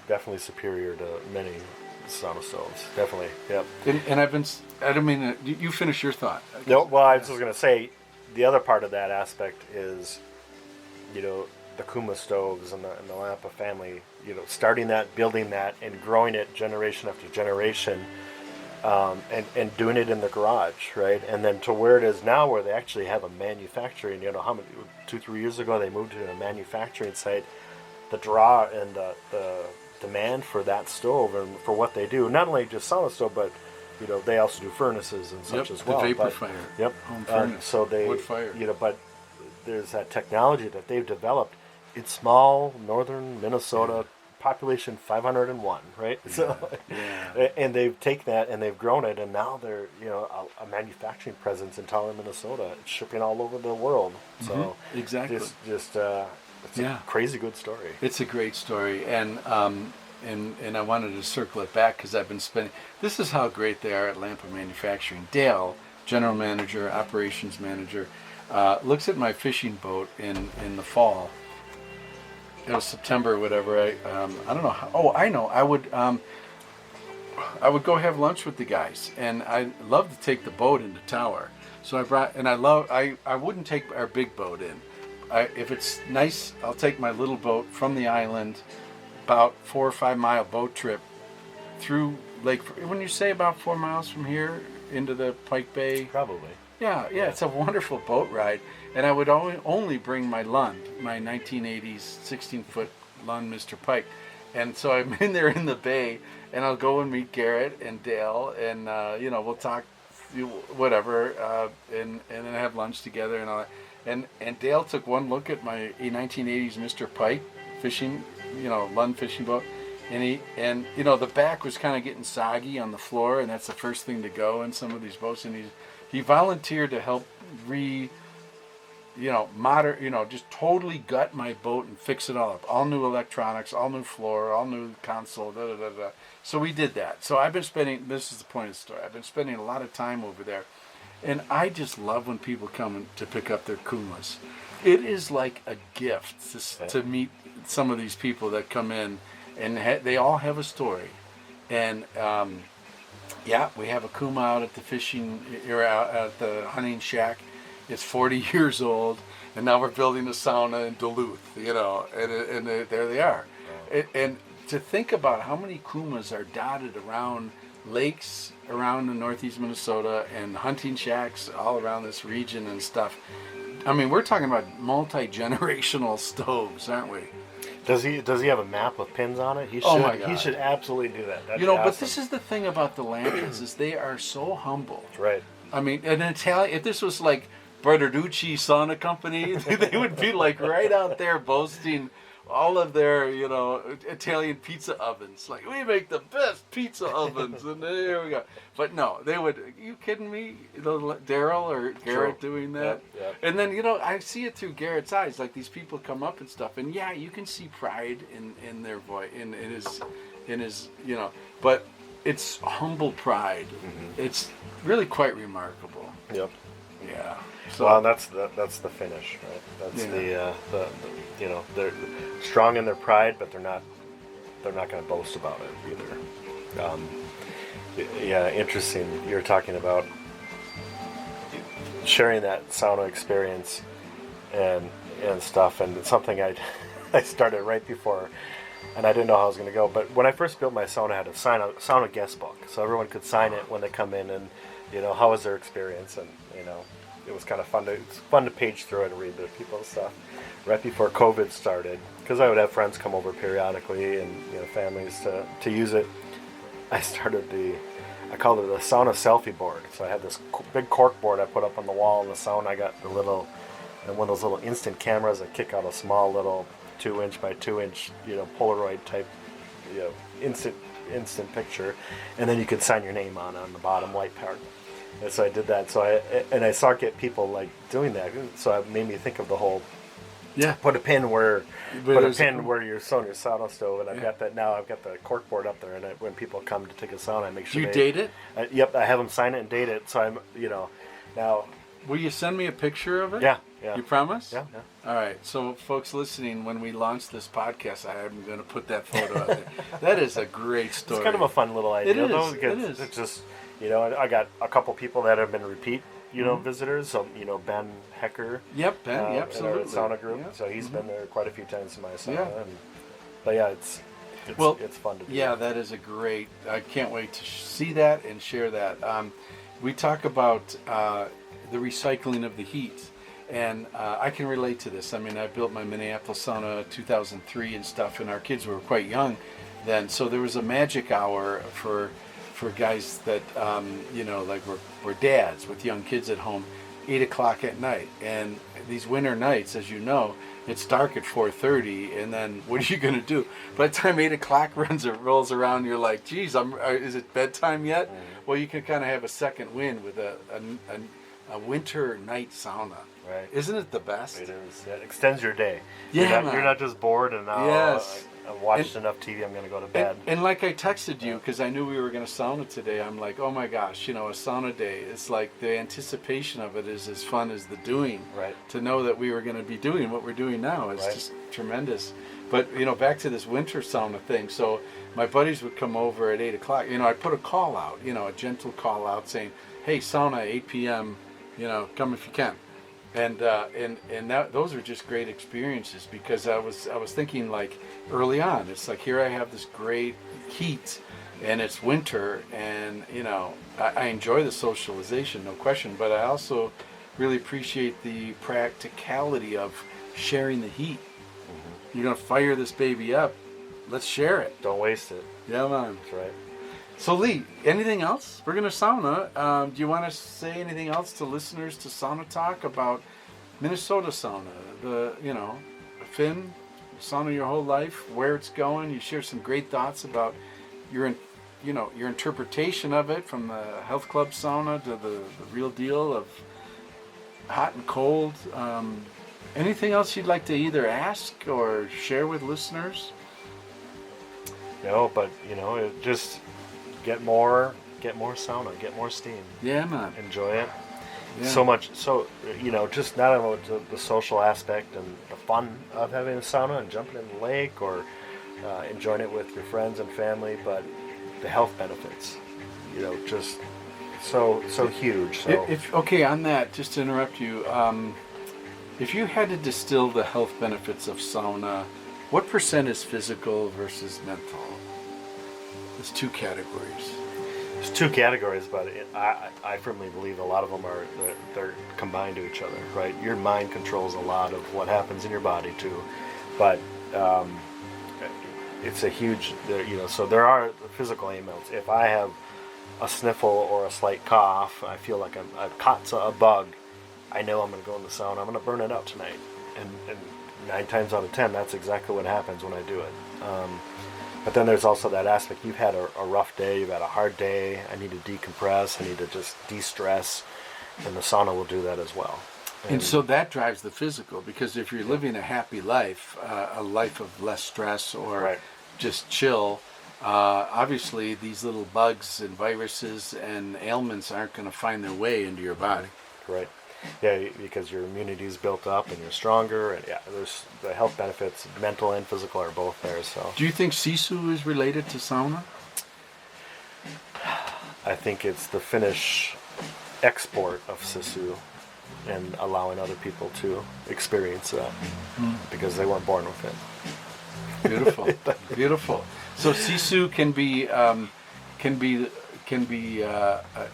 definitely superior to many sauna stoves. Definitely, yep. And I don't mean, you finish your thought. No, well, I was just going to say the other part of that aspect is, you know, the Kuma stoves and the Lampa family, you know, starting that, building that, and growing it generation after generation, and doing it in the garage, right? And then to where it is now, where they actually have a manufacturing. You know, how many 2-3 years ago they moved to a manufacturing site. The draw and the demand for that stove and for what they do, not only just sauna stove, but you know, they also do furnaces and such as well. The vapor But- fire. Yep. Home furnace. So they, Wood fire. you know, but there's that technology that they've developed. It's small, northern Minnesota, population 501, right? So, Yeah. and they've taken that and they've grown it, and now they're, you know, a manufacturing presence in Tower, Minnesota, shipping all over the world. So Exactly. it's Yeah. a crazy good story. It's a great story, and I wanted to circle it back because I've been spending. This is how great they are at Lampa Manufacturing. Dale, general manager, operations manager, looks at my fishing boat in the fall. It was September or whatever. I don't know. I know. I would go have lunch with the guys, and I love to take the boat into Tower. So I brought, and I wouldn't take our big boat in. If it's nice, I'll take my little boat from the island, about 4 or 5 mile boat trip through Lake. When you say about 4 miles from here into the Pike Bay, Probably. yeah, it's a wonderful boat ride. And I would only bring my Lund, my 1980s 16-foot Lund Mr. Pike. And so I'm in there in the bay, and I'll go and meet Garrett and Dale, and you know, we'll talk, whatever, and then have lunch together and all that. And Dale took one look at my 1980s Mr. Pike fishing, you know, Lund fishing boat, and you know, the back was kind of getting soggy on the floor, and that's the first thing to go in some of these boats. And he volunteered to help just totally gut my boat and fix it all up. All new electronics, all new floor, all new console, da da da da. So we did that. So I've been spending, this is the point of the story, I've been spending a lot of time over there. And I just love when people come to pick up their Kumas. It is like a gift to meet some of these people that come in, and they all have a story. And we have a Kuma out at the fishing, or out at the hunting shack. It's 40 years old, and now we're building a sauna in Duluth, you know, and there they are. And to think about how many Kumas are dotted around lakes around in northeast Minnesota and hunting shacks all around this region and stuff. I mean, we're talking about multi-generational stoves, aren't we? Does he have a map with pins on it? He should. Oh my God. He should absolutely do that. That'd You know, be but awesome. this is the thing about the Lampas is they are so humble. Right. I mean, an Italian, if this was like Berarducci Sauna Company, they would be like right out there boasting all of their, you know, Italian pizza ovens. Like, we make the best pizza ovens, and there we go. But no, they would, are you kidding me? Daryl or Garrett doing that? Yep. And then, you know, I see it through Garrett's eyes. Like, these people come up and stuff, and yeah, you can see pride in their voice, in his, you know, but it's humble pride. Mm-hmm. It's really quite remarkable. Yep. Yeah. So, Well, that's the finish, right? That's Yeah. the you know, they're strong in their pride, but they're not going to boast about it either. Yeah, interesting. You're talking about sharing that sauna experience and stuff, and it's something I started right before, and I didn't know how I was going to go. But when I first built my sauna, I had a sauna guest book, so everyone could sign it when they come in, and how was their experience, and it was kind of fun to page through it and read the people's stuff. Right before COVID started, because I would have friends come over periodically and families to use it, I started I called it the sauna selfie board. So I had this big cork board I put up on the wall in the sauna. I got one of those little instant cameras that kick out a small little 2-inch by 2-inch, Polaroid type, instant picture, and then you could sign your name on the bottom white part. And so I did that. So I saw people like doing that. So it made me think of the whole. Yeah. Put a pin where you're sewing your sauna stove, and I've got that now. I've got the cork board up there, and when people come to take a sauna, I make sure you date it. Yep, I have them sign it and date it. So I'm now. Will you send me a picture of it? Yeah. You promise? Yeah. All right. So, folks listening, when we launch this podcast, I am going to put that photo out there. That is a great story. It's kind of a fun little idea, though, because it is. It's just, I got a couple people that have been repeat, visitors. So, Ben Hecker. Yep, Ben. In Absolutely. our sauna group. Yep. So he's been there quite a few times in my sauna. Yeah. But yeah, it's fun to do. Yeah, that is a great. I can't wait to see that and share that. We talk about the recycling of the heat. And I can relate to this. I mean, I built my Minneapolis sauna 2003 and stuff, and our kids were quite young then. So there was a magic hour for guys that, like were dads with young kids at home, 8 o'clock at night. And these winter nights, as you know, it's dark at 4:30, and then what are you going to do? By the time 8 o'clock rolls around, you're like, geez, is it bedtime yet? Well, you can kind of have a second wind with a winter night sauna. Right. Isn't it the best? It is. It extends your day. Yeah, you're not just bored and yes. I've watched enough TV, I'm going to go to bed. And like I texted you, because I knew we were going to sauna today, I'm like, oh my gosh, a sauna day. It's like the anticipation of it is as fun as the doing. Right. To know that we were going to be doing what we're doing now is just tremendous. But, back to this winter sauna thing. So my buddies would come over at 8 o'clock. I'd put a call out, a gentle call out saying, hey, sauna, 8 p.m., come if you can. And those are just great experiences, because I was thinking, like, early on, it's like, here I have this great heat and it's winter, and I enjoy the socialization, no question, but I also really appreciate the practicality of sharing the heat. You're gonna fire this baby up, let's share it. Don't waste it. Yeah, man. That's right. So Lee, anything else? We're gonna sauna. Do you want to say anything else to listeners to Sauna Talk about Minnesota sauna? Finn, sauna your whole life, where it's going. You share some great thoughts about your interpretation of it, from the health club sauna to the real deal of hot and cold. Anything else you'd like to either ask or share with listeners? No, but just get more sauna, get more steam. Yeah, man. Enjoy it. Yeah. So much. So just not only the social aspect and the fun of having a sauna and jumping in the lake, or enjoying it with your friends and family, but the health benefits. Just so huge. So On that, just to interrupt you, if you had to distill the health benefits of sauna, what % is physical versus mental? There's two categories. There's two categories, but I firmly believe a lot of them they're combined to each other, right? Your mind controls a lot of what happens in your body too, but it's a huge, so there are physical ailments. If I have a sniffle or a slight cough, I feel like I've caught a bug, I know I'm going to go in the sauna, I'm going to burn it up tonight. And 9 times out of 10, that's exactly what happens when I do it. But then there's also that aspect, you've had a rough day, you've had a hard day, I need to decompress, I need to just de-stress, and the sauna will do that as well. And so that drives the physical, because if you're living a happy life, a life of less stress or just chill, obviously these little bugs and viruses and ailments aren't going to find their way into your body. Right. Yeah, because your immunity is built up and you're stronger, and there's the health benefits, mental and physical, are both there. So, do you think sisu is related to sauna? I think it's the Finnish export of sisu and allowing other people to experience that because they weren't born with it. Beautiful, beautiful. So sisu can be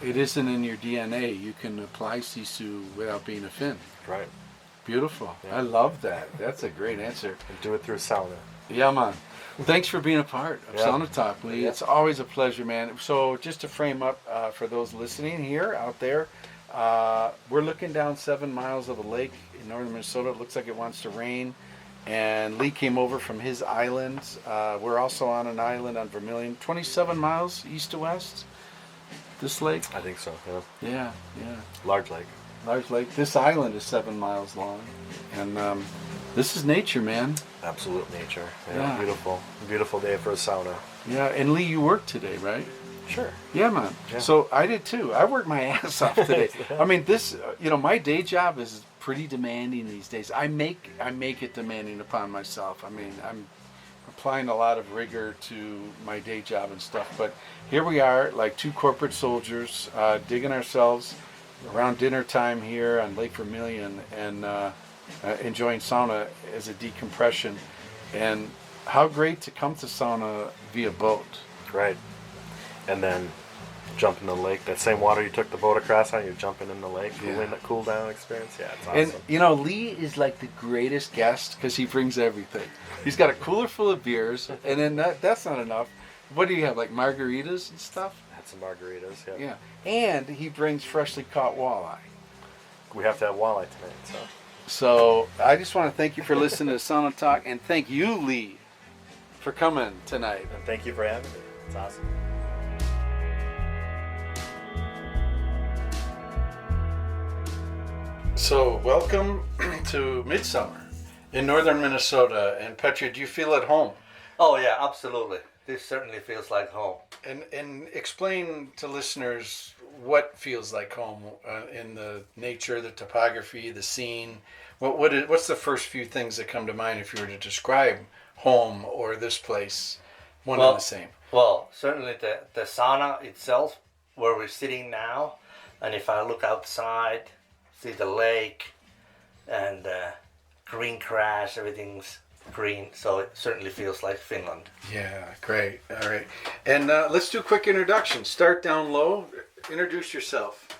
it isn't in your DNA. You can apply sisu without being a Finn. Right. Beautiful. Yeah. I love that. That's a great answer. And do it through sauna. Yeah, man. Thanks for being a part of Yeah. Sauna Talk, Lee. Yeah. It's always a pleasure, man. So just to frame up for those listening here, out there, we're looking down 7 miles of a lake in northern Minnesota. It looks like it wants to rain. And Lee came over from his island. We're also on an island on Vermilion, 27 miles east to west. This lake? I think so. Yeah. Yeah, yeah. Large lake. Large lake. This island is 7 miles long. And this is nature, man. Absolute nature. Yeah. Beautiful. Beautiful day for a sauna. Yeah, and Lee, you worked today, right? Sure. Yeah, man. Yeah. So I did too. I worked my ass off today. I mean, this, my day job is pretty demanding these days. I make it demanding upon myself. I mean, I'm applying a lot of rigor to my day job and stuff. But here we are, like two corporate soldiers, digging ourselves around dinner time here on Lake Vermilion and enjoying sauna as a decompression. And how great to come to sauna via boat. Right. And then jump in the lake. That same water you took the boat across on, you're jumping in the lake, cool down experience. Yeah, it's awesome. And Lee is like the greatest guest because he brings everything. He's got a cooler full of beers, and then that's not enough. What do you have, like margaritas and stuff? Had some margaritas. Yeah. Yeah, and he brings freshly caught walleye. We have to have walleye tonight. So I just want to thank you for listening to Sauna Talk, and thank you, Lee, for coming tonight. And thank you for having me. It's awesome. So welcome to Midsummer in northern Minnesota. And Petra, do you feel at home? Oh yeah, absolutely. This certainly feels like home. And explain to listeners what feels like home in the nature, the topography, the scene. What's the first few things that come to mind if you were to describe home or this place, one and the same? Well, certainly the sauna itself, where we're sitting now, and if I look outside, see the lake and green grass, everything's green, so it certainly feels like Finland. Yeah, great. All right. And let's do a quick introduction. Start down low. Introduce yourself.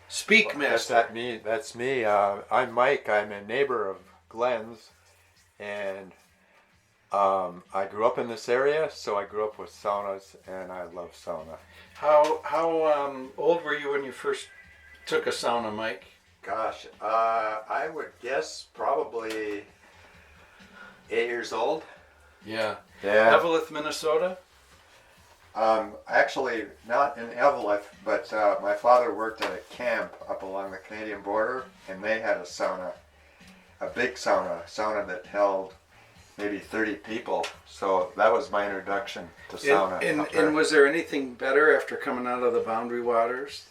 Speak, master. That's me. I'm Mike. I'm a neighbor of Glenn's, and I grew up in this area, so I grew up with saunas, and I love sauna. How old were you when you first took a sauna, Mike? Gosh, I would guess probably 8 years old. Yeah. Yeah. Evelyn, Minnesota? Actually, not in Evelyn, but my father worked at a camp up along the Canadian border, and they had a sauna, a big sauna that held maybe 30 people. So that was my introduction to sauna. And was there anything better after coming out of the Boundary Waters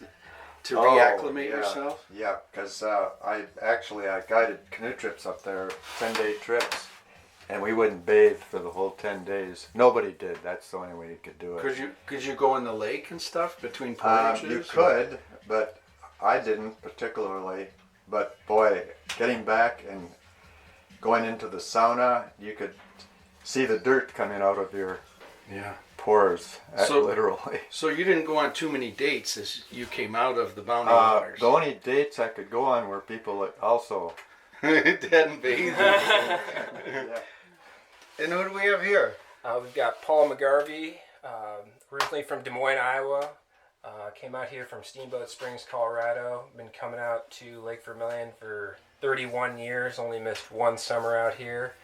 to reacclimate yourself? Yeah, because I guided canoe trips up there, 10-day trips. And we wouldn't bathe for the whole 10 days. Nobody did. That's the only way you could do it. Could you go in the lake and stuff between portages? You could, but I didn't particularly. But boy, getting back and going into the sauna, you could see the dirt coming out of your pores, literally. So you didn't go on too many dates as you came out of the Boundary Waters? The only dates I could go on were people that also hadn't bathed. Yeah. And who do we have here? We've got Paul McGarvey, originally from Des Moines, Iowa. Came out here from Steamboat Springs, Colorado. Been coming out to Lake Vermilion for 31 years. Only missed one summer out here.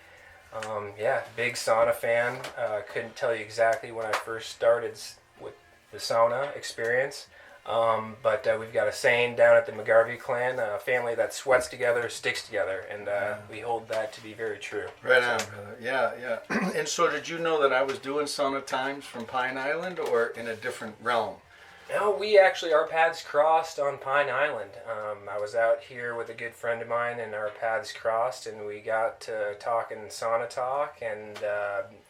Big sauna fan. Couldn't tell you exactly when I first started with the sauna experience. But we've got a saying down at the McGarvey clan, a family that sweats together, sticks together, and we hold that to be very true. Right on, brother. Yeah. And so did you know that I was doing sauna times from Pine Island or in a different realm? No, our paths crossed on Pine Island. I was out here with a good friend of mine, and our paths crossed, and we got to talking Sauna Talk, and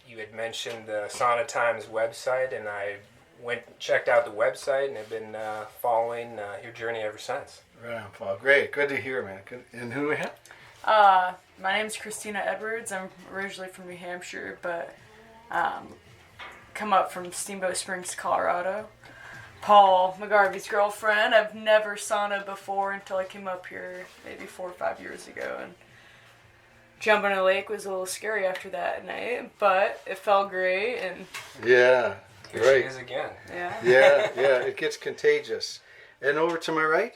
you had mentioned the Sauna Times website, and I went and checked out the website and have been following your journey ever since. Right on, Paul. Great. Good to hear, man. Good. And who we have? My name's Christina Edwards. I'm originally from New Hampshire, but come up from Steamboat Springs, Colorado. Paul McGarvey's girlfriend. I've never sauna before until I came up here maybe 4 or 5 years ago, and jumping in the lake was a little scary after that night, but it felt great. And Yeah. Here Right. she is again. yeah. Yeah. It gets contagious. And over to my right?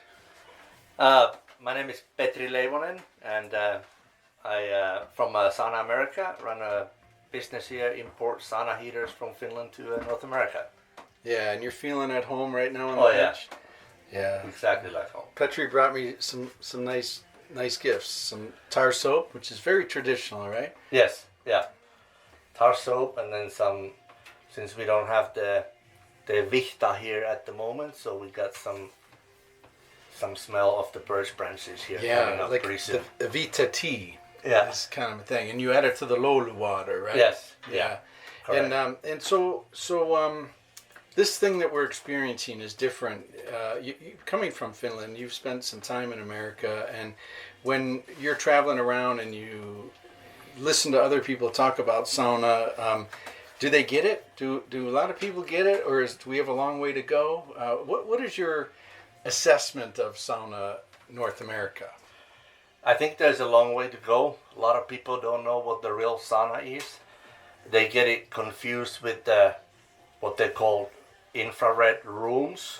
My name is Petri Leivonen, and I from Sauna America run a business here, import sauna heaters from Finland to North America. Yeah, and you're feeling at home right now on the Oh, yeah. bench? Yeah. Exactly like home. Petri brought me some nice gifts. Some tar soap, which is very traditional, right? Yes, yeah. Tar soap, and then some. Since we don't have the vihta here at the moment, so we got some smell of the birch branches here. coming up like recent. the Vita tea. Yeah. Is kind of a thing, and you add it to the Lolu water, right? Yes. Yeah. Correct. And so this thing that we're experiencing is different. You coming from Finland, you've spent some time in America, and when you're traveling around and you listen to other people talk about sauna, do they get it? Do a lot of people get it, or do we have a long way to go? What is your assessment of sauna North America? I think there's a long way to go. A lot of people don't know what the real sauna is. They get it confused with what they call infrared rooms.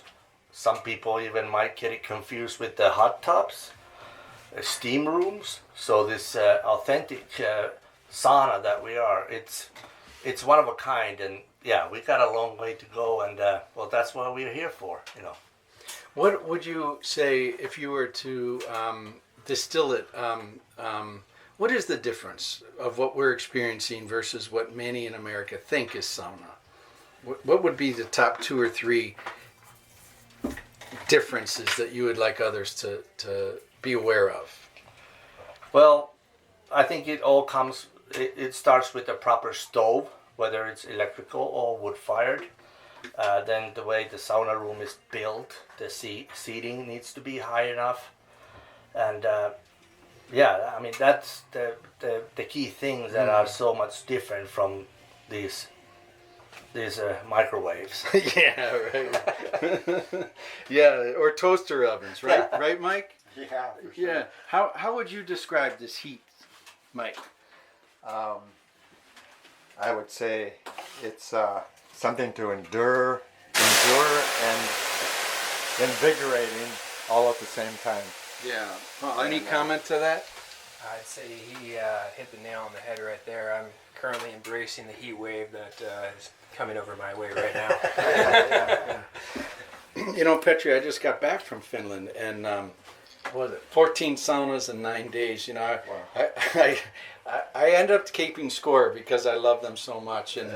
Some people even might get it confused with the hot tubs, steam rooms. So this authentic sauna that we are, it's one of a kind, and yeah, we got a long way to go, and well, that's what we're here for, you know. What would you say if you were to distill it? What is the difference of what we're experiencing versus what many in America think is sauna? What would be the top 2 or 3 differences that you would like others to be aware of? Well, I think it all comes, it starts with a proper stove, whether it's electrical or wood-fired. Then the way the sauna room is built, the seating needs to be high enough. And yeah, I mean, that's the key things that are so much different from these microwaves. Yeah, right. Yeah, or toaster ovens, right? Yeah. Right, Mike? Yeah, for sure. Yeah. How would you describe this heat, Mike? I would say it's something to endure and invigorating all at the same time. Yeah. Well, any comment to that? I'd say he hit the nail on the head right there. I'm currently embracing the heat wave that is coming over my way right now. You know, Petri, I just got back from Finland, and what was it 14 saunas in 9 days? You know, I end up keeping score because I love them so much, and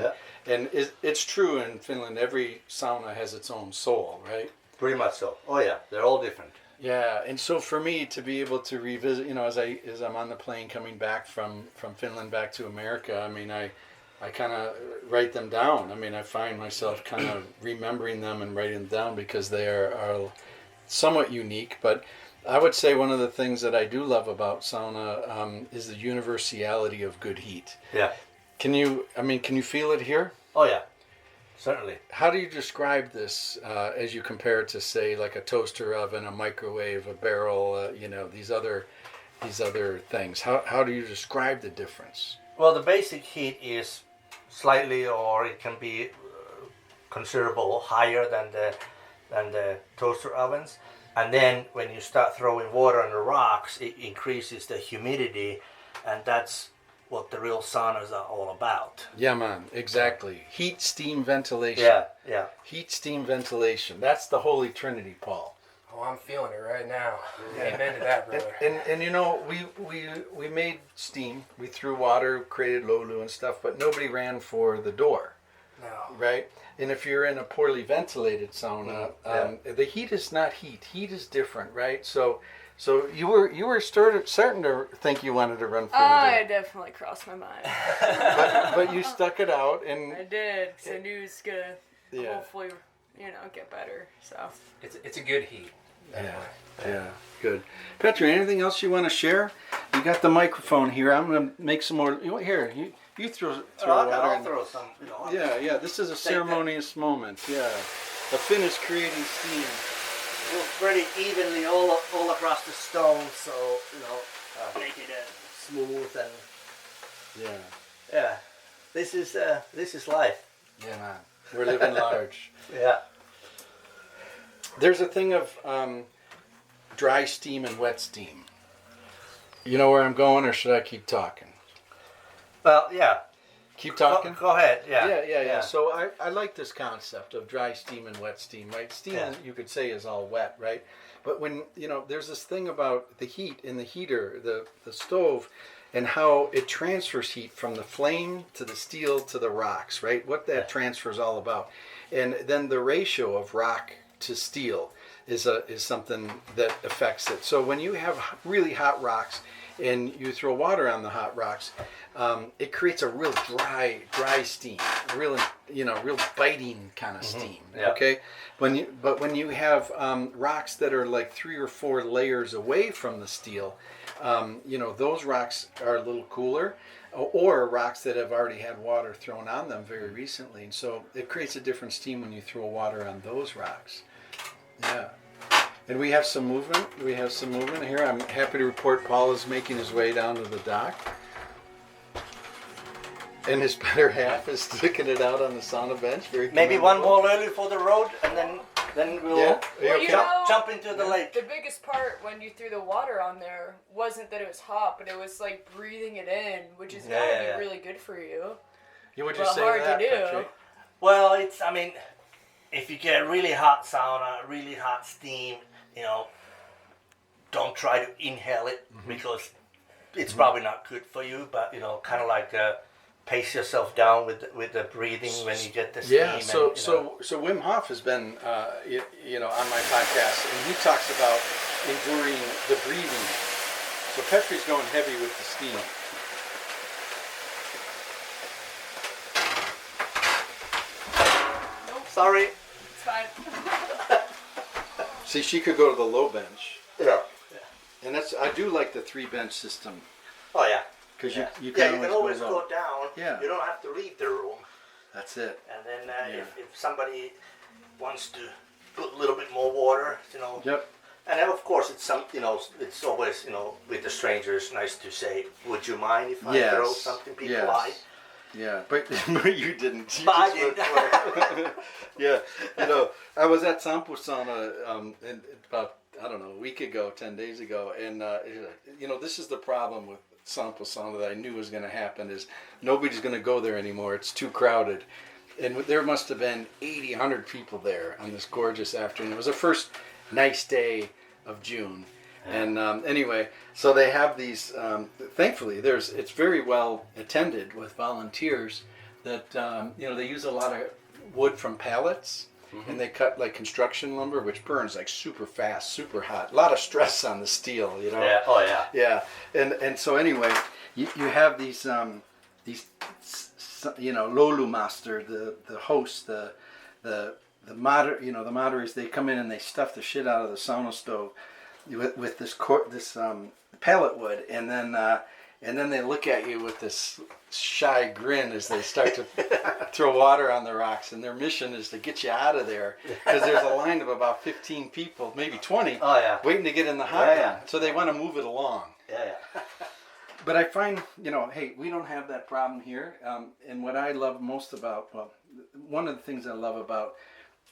it's true in Finland. Every sauna has its own soul, right? Pretty much so. Oh yeah, they're all different. Yeah, and so for me to be able to revisit, you know, as I'm on the plane coming back from Finland back to America, I mean, I kind of write them down. I mean, I find myself kind of remembering them and writing them down because they are somewhat unique. But I would say one of the things that I do love about sauna is the universality of good heat. Yeah. Can you feel it here? Oh yeah, certainly. How do you describe this as you compare it to, say, like a toaster oven, a microwave, a barrel, you know, these other things? How do you describe the difference? Well, the basic heat is slightly, or it can be considerable higher than the toaster ovens. And then when you start throwing water on the rocks, it increases the humidity, and that's what the real saunas are all about. Yeah, man, exactly. Heat, steam, ventilation. Yeah. Heat, steam, ventilation. That's the Holy Trinity, Paul. Oh, I'm feeling it right now. Amen to that, brother. And you know, we made steam. We threw water, created Lolu and stuff, but nobody ran for the door. No. Right? And if you're in a poorly ventilated sauna, the heat is not heat. Heat is different, right? So you were starting to think you wanted to run for the door. It definitely crossed my mind. but you stuck it out, and I did, because I knew it was gonna hopefully, get better. So It's a good heat. Yeah, good. Petri, anything else you want to share? You got the microphone here. I'm going to make some more. Here, you throw water I'll in. throw some, you know. Yeah. This is a ceremonious moment. Yeah. The fin is creating steam. We'll spread it evenly all across the stone, so make it smooth and yeah. This is life. Yeah, man. We're living large. Yeah. There's a thing of dry steam and wet steam. You know where I'm going, or should I keep talking? Well, yeah. Keep talking? Go ahead. Yeah. Yeah. So I like this concept of dry steam and wet steam, right? Steam, you could say, is all wet, right? But when, there's this thing about the heat in the heater, the stove, and how it transfers heat from the flame to the steel to the rocks, right? What that transfer is all about. And then the ratio of rock to steel is something that affects it. So when you have really hot rocks and you throw water on the hot rocks, it creates a real dry steam, real biting kind of steam. Yeah. Okay, when you have rocks that are like 3 or 4 layers away from the steel, those rocks are a little cooler, or rocks that have already had water thrown on them very recently, and so it creates a different steam when you throw water on those rocks. Yeah. And we have some movement. Here. I'm happy to report Paul is making his way down to the dock. And his better half is sticking it out on the sauna bench. Very Maybe one more early for the road, and then we'll jump into the lake. The biggest part when you threw the water on there wasn't that it was hot, but it was like breathing it in, which is gotta be really good for you. Would you but say hard that, to do. Patrick? Well, if you get really hot sauna, really hot steam, don't try to inhale it because it's probably not good for you. But kind of like pace yourself down with the breathing when you get the steam. Yeah. So Wim Hof has been on my podcast, and he talks about enduring the breathing. So Petri's going heavy with the steam. Sorry. It's fine. See, she could go to the low bench. Yeah. And I do like the 3-bench system. Oh yeah. Because you can can always go go down. Yeah. You don't have to leave the room. That's it. And then if somebody wants to put a little bit more water, Yep. And then of course it's it's always with the strangers nice to say, would you mind if I throw something? People like. Yeah, but you didn't. You I just didn't. Yeah, I was at Sampo Sauna about, a week ago, 10 days ago, and this is the problem with Sampo Sauna that I knew was going to happen is nobody's going to go there anymore. It's too crowded. And there must have been 80, 100 people there on this gorgeous afternoon. It was the first nice day of June. And anyway, so they have these, thankfully, it's very well attended with volunteers that, they use a lot of wood from pallets, and they cut like construction lumber, which burns like super fast, super hot. A lot of stress on the steel, Yeah, oh yeah. Yeah, and so anyway, you have these Lolu master, the host, the moderators, they come in and they stuff the shit out of the sauna stove with this pellet wood, and then they look at you with this shy grin as they start to throw water on the rocks, and their mission is to get you out of there because there's a line of about 15 people, maybe 20, waiting to get in the hot room. So they want to move it along. Yeah. But I find, hey, we don't have that problem here. And what I love most about, one of the things I love about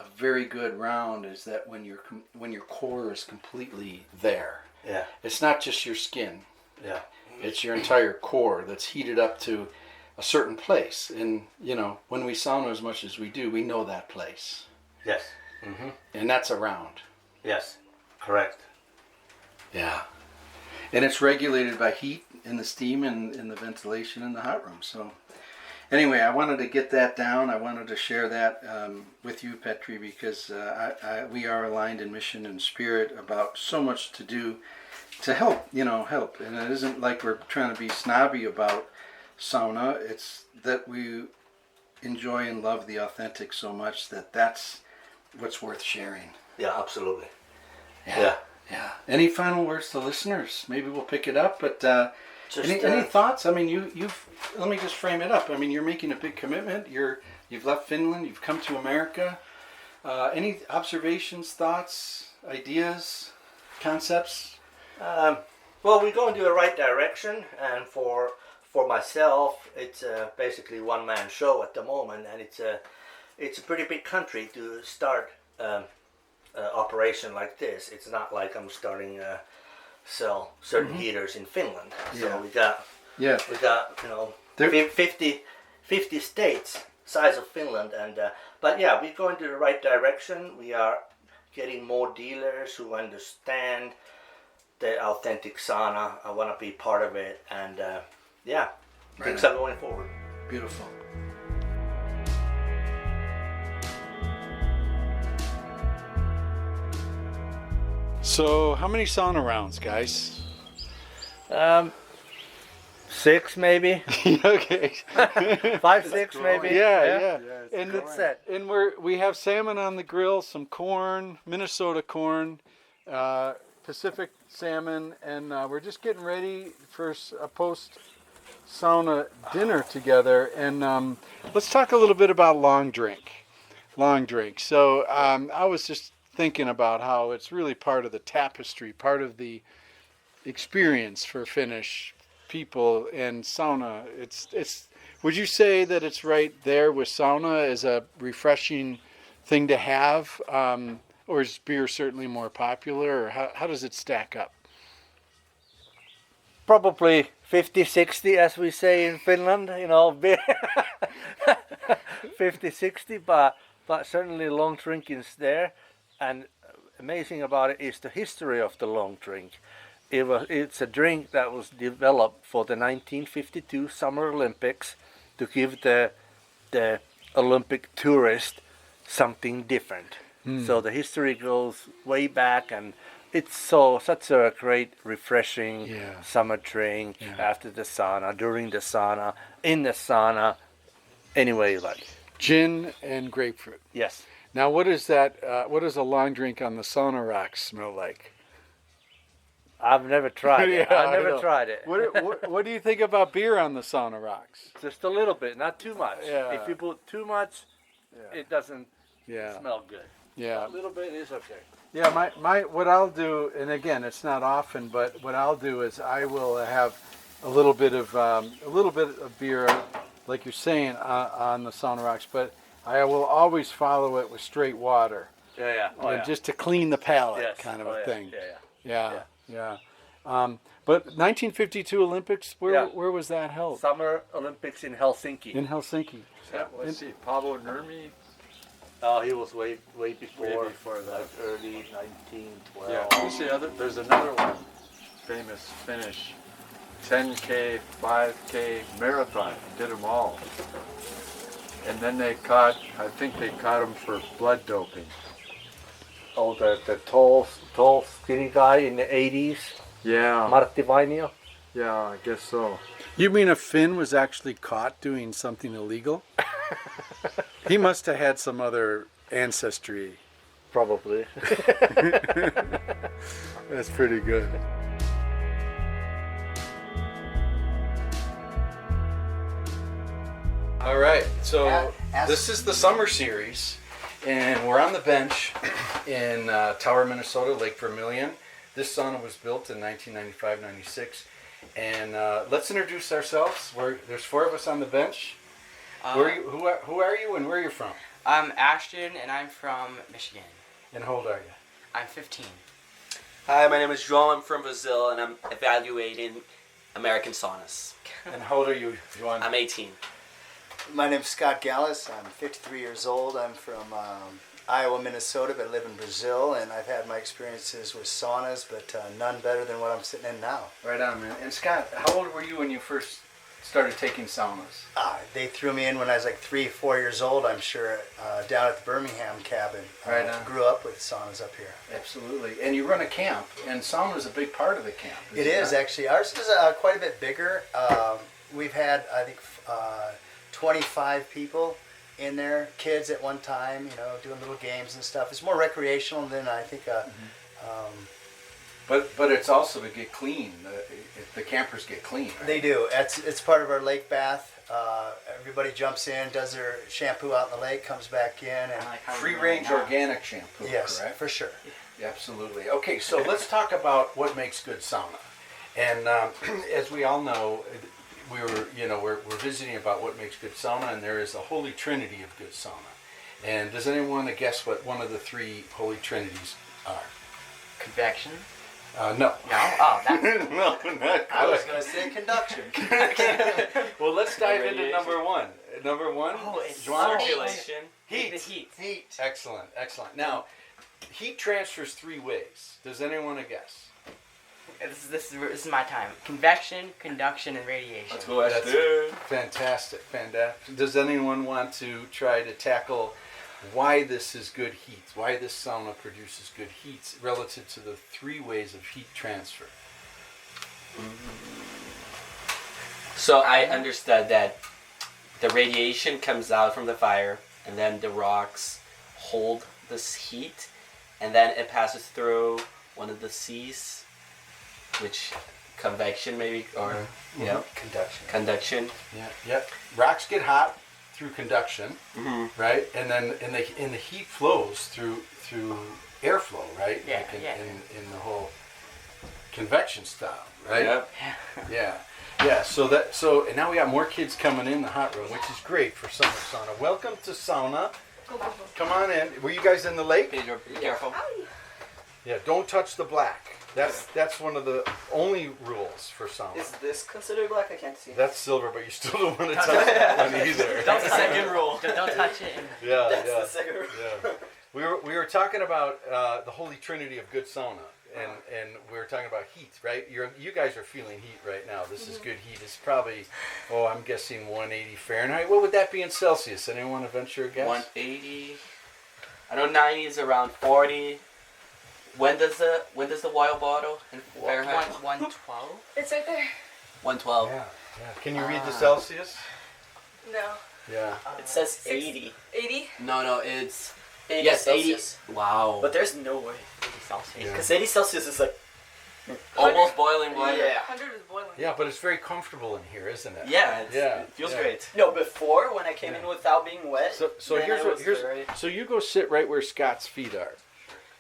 a very good round is that when your core is completely there. Yeah. It's not just your skin. Yeah. It's your entire core that's heated up to a certain place. And, when we sauna as much as we do, we know that place. Yes. Mm-hmm. And that's a round. Yes. Correct. Yeah. And it's regulated by heat and the steam and the ventilation in the hot room. So anyway, I wanted to get that down. I wanted to share that with you, Petri, because we are aligned in mission and spirit about so much to do to help. And it isn't like we're trying to be snobby about sauna. It's that we enjoy and love the authentic so much that's what's worth sharing. Yeah, absolutely. Yeah. Yeah. Any final words to listeners? Maybe we'll pick it up, but Just, any thoughts? I mean, you've let me just frame it up. I mean, you're making a big commitment. You've left Finland. You've come to America. Any observations, thoughts, ideas, concepts? Well, we're going to the right direction, and for myself, it's basically one-man show at the moment, and it's a pretty big country to start operation like this. It's not like I'm starting sell certain heaters in Finland. So we got you know 50 states size of Finland, and but yeah, we're going to the right direction. We are getting more dealers who understand the authentic sauna. I want to be part of it, and things are going forward. Beautiful. So, how many sauna rounds, guys? 6 maybe. Okay. 5, 6 maybe. Yeah. And Good set. And we have salmon on the grill, some corn, Minnesota corn, Pacific salmon, and we're just getting ready for a post sauna dinner together. And let's talk a little bit about long drink. So I was just thinking about how it's really part of the tapestry, part of the experience for Finnish people, and sauna. It's. Would you say that it's right there with sauna as a refreshing thing to have, or is beer certainly more popular, or how does it stack up? Probably 50-60, as we say in Finland. You know, 50-60, but certainly long drinking's there. And amazing about it is the history of the long drink. It's a drink that was developed for the 1952 Summer Olympics to give the Olympic tourist something different. So the history goes way back, and it's such a great, refreshing summer drink after the sauna, during the sauna, in the sauna, any way you like. Gin and grapefruit. Yes. Now, what is that? What does a long drink on the sauna rocks smell like? I've never tried it. Yeah, I've never tried it. What do you think about beer on the sauna rocks? Just a little bit, not too much. Yeah. If you put too much, it doesn't smell good. Yeah. A little bit is okay. Yeah, my what I'll do, and again, it's not often, but what I'll do is I will have a little bit of beer, like you're saying, on the sauna rocks, but I will always follow it with straight water. Yeah. Just to clean the palate, kind of a thing. Yeah. But 1952 Olympics, where was that held? Summer Olympics in Helsinki. In Helsinki. Let's see, Paavo Nurmi. Oh, he was way before. Way before that. Like early 1912. Yeah. Who's the other? There's another one, famous Finnish, 10K, 5K marathon. Did them all. And then I think they caught him for blood doping. Oh, the tall, skinny guy in the 80s. Yeah. Martti Vainio. Yeah, I guess so. You mean a Finn was actually caught doing something illegal? He must have had some other ancestry. Probably. That's pretty good. All right, so this is the summer series, and we're on the bench in Tower, Minnesota, Lake Vermilion. This sauna was built in 1995-96, and let's introduce ourselves. There's 4 of us on the bench. Who are you, and where are you from? I'm Ashton, and I'm from Michigan. And how old are you? I'm 15. Hi, my name is João. I'm from Brazil, and I'm evaluating American saunas. And how old are you, João? I'm 18. My name's Scott Gallus. I'm 53 years old. I'm from Iowa, Minnesota, but live in Brazil, and I've had my experiences with saunas, but none better than what I'm sitting in now. Right on, man. And Scott, how old were you when you first started taking saunas? They threw me in when I was like 3, 4 years old, I'm sure, down at the Birmingham cabin. Right on. Grew up with saunas up here. Absolutely. And you run a camp, and sauna is a big part of the camp. It is, actually. Ours is quite a bit bigger. We've had, I think, 25 people in there, kids at one time, doing little games and stuff. It's more recreational than I think But it's also to get clean. The campers get clean. Right? They do. It's part of our lake bath. Everybody jumps in, does their shampoo out in the lake, comes back in, and Free range organic shampoo. yes, correct? for sure. Yeah, absolutely. Okay, so let's talk about what makes good sauna. And as we all know, we're visiting about what makes good sauna, and there is a holy trinity of good sauna. And does anyone want to guess what one of the three holy trinities are? Convection. No. No. Oh, that's. No, not I was quite. going to say conduction. Well, let's dive into number one. Number one. Oh, it's Do you wanna- circulation. Heat. The heat. Heat. Excellent, excellent. Now, heat transfers three ways. Does anyone want to guess? This is my time. Convection, conduction, and radiation. Let's go, Ashton. Fantastic, fantastic. Does anyone want to try to tackle why this is good heat? Why this sauna produces good heat relative to the three ways of heat transfer? So I understood that the radiation comes out from the fire, and then the rocks hold this heat, and then it passes through one of the seas, which convection maybe, or conduction. Yeah, yep. Rocks get hot through conduction, right? And then in the heat flows through airflow, right? Yeah, like yeah. In the whole convection style, right? Yep. Yeah. So and now we got more kids coming in the hot room, which is great for summer sauna. Welcome to sauna. Come on in. Were you guys in the lake? Pedro, be careful. Yeah. Don't touch the black. That's one of the only rules for sauna. Is this considered black? I can't see. That's silver, but you still don't want to touch that one either. That's the second rule. Don't touch it. Yeah, That's yeah. the second rule. Yeah. We were talking about the holy trinity of good sauna, and we were talking about heat, right? You guys are feeling heat right now. This is good heat. It's probably, I'm guessing 180 Fahrenheit. What would that be in Celsius? Anyone want to venture a guess? 180. I know 90 is around 40. When does the oil bottle in Fahrenheit? 112. It's right there. 112. Yeah. Can you read the Celsius? No. Yeah. It says 80. 80? No, it's 80 yes, Celsius. 80. Wow. But there's no way 80 Celsius. Yeah. Because 80 Celsius is like almost boiling water. Yeah. 100 is boiling. Yeah, but it's very comfortable in here, isn't it? Yeah, Yeah. It feels Yeah. great. No, before when I came in without being wet. So then here's I what was here's very- so you go sit right where Scott's feet are,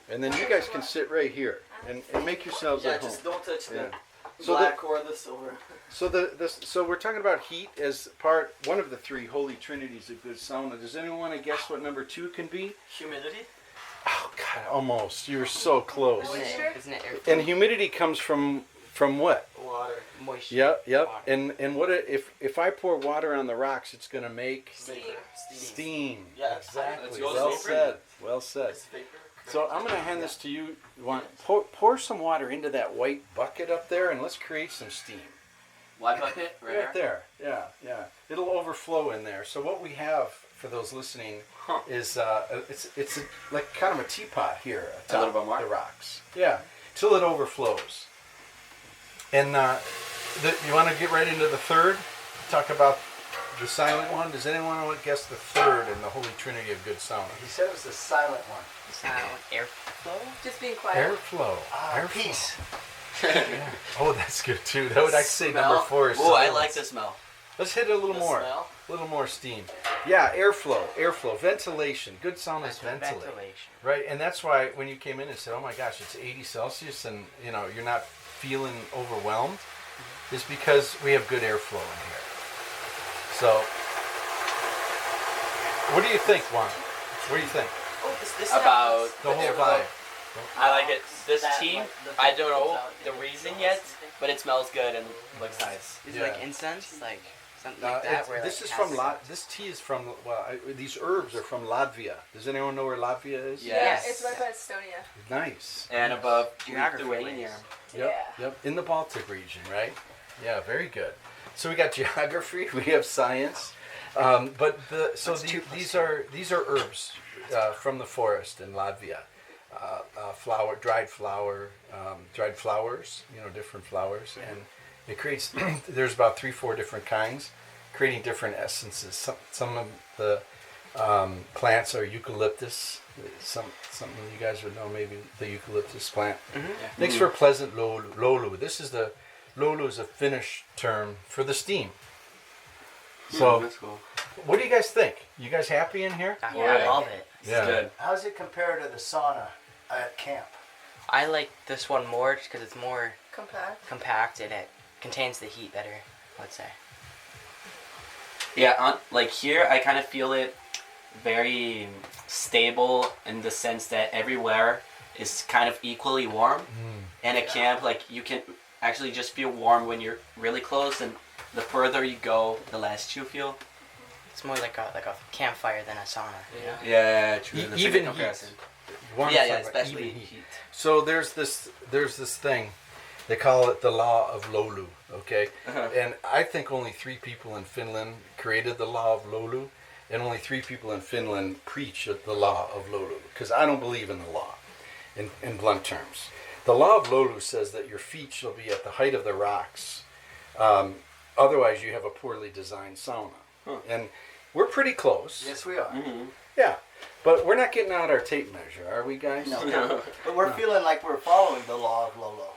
and then you guys can sit right here and make yourselves Yeah, at home. just don't touch the So black or the silver. So we're talking about heat as one of the three holy trinities of good sauna. Does anyone want to guess what number 2 can be? Humidity. Oh God, almost. You're so close. Isn't it air? And humidity comes from what? Water. Moisture. Yep. Water. And what if I pour water on the rocks, it's gonna make Steam. steam. Yeah, Exactly. Let's go, Well Steve. said. Well said. So I'm gonna hand this to you. Pour some water into that white bucket up there, and let's create some steam. White bucket Right there. Yeah. It'll overflow in there. So what we have for those listening is it's like kind of a teapot here atop little bit more? the rocks. Yeah, till it overflows. And you want to get right into the third? Talk about the silent one. Does anyone want to guess the third in the Holy Trinity of good sauna? He said it was the silent one. Airflow. Just being quiet. Airflow. Airflow. Peace. Yeah. Oh, that's good too. That would actually say Smell. number 4 is Oh, I silence. like the smell. Let's hit it a little more. Smell. A little more steam. Yeah, airflow, ventilation. Good sauna is ventilate. Right, and that's why when you came in and said, "Oh my gosh, it's 80 Celsius," and you're not feeling overwhelmed, is because we have good airflow in here. So, what do you think, Juan? What do you think? Oh, this About The whole vibe. I like it. This That, tea, like, the I don't know without the the reason sauce. yet, but it smells good and looks nice. Is it Yeah. like incense? Like something like that? Where This like, is it from has- This tea is from. These herbs are from Latvia. Does anyone know where Latvia is? Yeah. Yeah, Yes. it's right by Estonia. Nice. And above Geography Lithuania. Yep. In the Baltic region, right? Yeah, very good. So we got geography, we have science, but these are herbs from the forest in Latvia. Dried flowers, different flowers, and it creates. There's about 3-4 different kinds, creating different essences. Some of the plants are eucalyptus. Something you guys would know, maybe the eucalyptus plant. Makes for pleasant lolu. Lolu is a Finnish term for the steam. So, that's cool. what do you guys think? You guys happy in here? I love it. Yeah. Good. How does it compare to the sauna at camp? I like this one more just because it's more Compact. and it contains the heat better, let's say. Yeah, like here, I kind of feel it very stable in the sense that everywhere is kind of equally warm. And at camp, like you can actually just feel warm when you're really close, and the further you go, the less you feel. It's more like a campfire than a sauna. You know? Yeah, true. That's a good Even comparison. heat. Yeah, especially heat. So there's this thing, they call it the law of Lolu, okay? And I think only 3 people in Finland created the law of Lolu, and only 3 people in Finland preach the law of Lolu, because I don't believe in the law, in blunt terms. The law of Lolu says that your feet shall be at the height of the rocks. Otherwise, you have a poorly designed sauna. And we're pretty close. Yes, we are. Yeah, but we're not getting out our tape measure, are we, guys? No. But we're feeling like we're following the law of Lolo.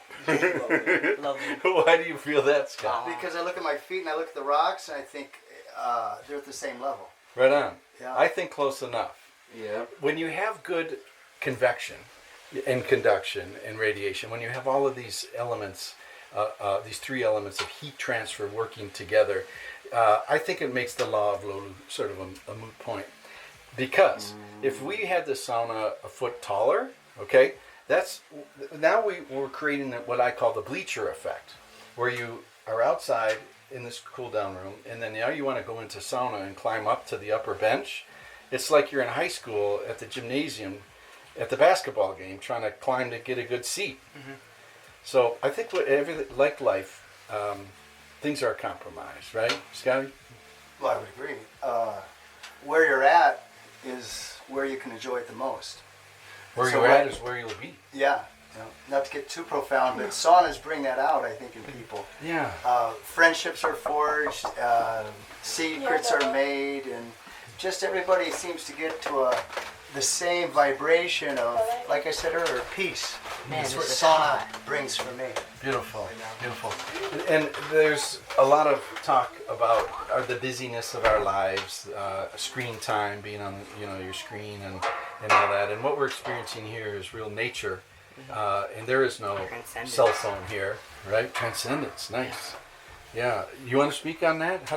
Why do you feel that, Scott? Because I look at my feet and I look at the rocks and I think they're at the same level. Right on. Yeah. I think close enough. Yeah. When you have good convection and conduction and radiation, when you have all of these elements, these 3 elements of heat transfer working together, I think it makes the law of Lolu sort of a moot point. Because if we had the sauna a foot taller, okay, we're creating what I call the bleacher effect, where you are outside in this cool down room, and then now you want to go into sauna and climb up to the upper bench. It's like you're in high school at the gymnasium at the basketball game trying to climb to get a good seat. So I think like life, things are compromised, right, Scotty? Well, I would agree. Where you're at is where you can enjoy it the most. Where you're at is where you'll be. Yeah. Not to get too profound, but saunas bring that out, I think, in people. Yeah. Friendships are forged, secrets are made, and just everybody seems to get to the same vibration of, like I said earlier, peace. Man, That's what this is sauna hot. brings for me. Beautiful, beautiful. And there's a lot of talk about the busyness of our lives, screen time, being on your screen and all that. And what we're experiencing here is real nature, and there is no cell phone here, right? Transcendence, nice. Yeah, you want to speak on that?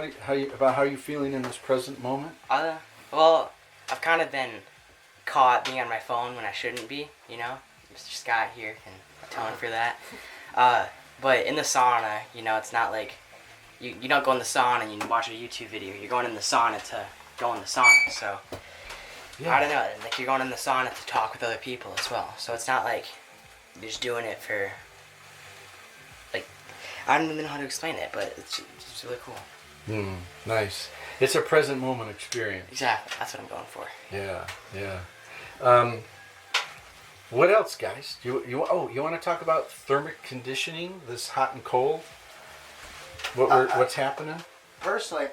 About how you're feeling in this present moment? Well, I've kind of been caught being on my phone when I shouldn't be, you know? Mr. Scott here can atone for that. But in the sauna, it's not like you don't go in the sauna and you watch a YouTube video. You're going in the sauna to go in the sauna. So I don't know. Like you're going in the sauna to talk with other people as well. So it's not like you're just doing it for I don't even know how to explain it, but it's really cool. Nice. It's a present moment experience. Exactly. That's what I'm going for. Yeah. What else, guys? You want to talk about thermic conditioning? This hot and cold. What's happening? Personally,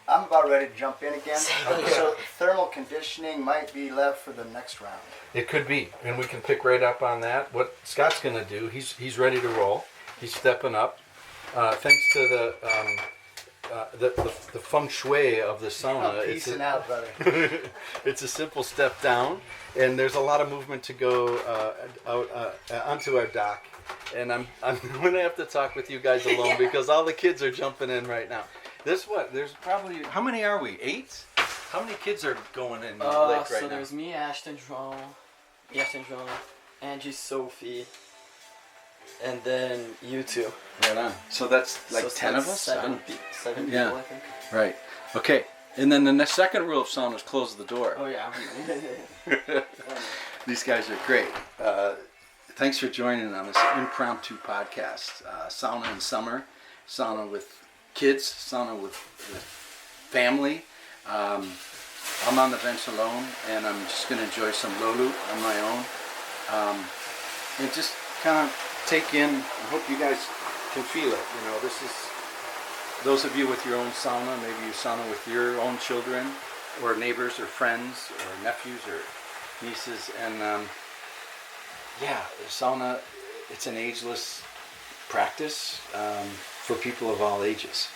I'm about ready to jump in again. So thermal conditioning might be left for the next round. It could be, and we can pick right up on that. What Scott's going to do? He's ready to roll. He's stepping up. Thanks to the feng shui of the sauna. Peacing out, brother. It's a simple step down, and there's a lot of movement to go onto our dock. And I'm going to have to talk with you guys alone because all the kids are jumping in right now. There's probably, how many are we? 8? How many kids are going in the lake right now? So there's me, Ashton, Joan, Angie, Sophie, and then you 2. Right on. So that's like 10 of us? 7 people, I think. Right. Okay. And then the second rule of sauna is close the door. Oh, yeah. These guys are great. Thanks for joining on this impromptu podcast. Sauna in summer, sauna with kids, sauna with family. I'm on the bench alone, and I'm just going to enjoy some Lolu on my own. And just kind of take in, I hope you guys can feel it. This is, those of you with your own sauna, maybe you sauna with your own children. or neighbors or friends or nephews or nieces, and yeah, sauna, it's an ageless practice for people of all ages.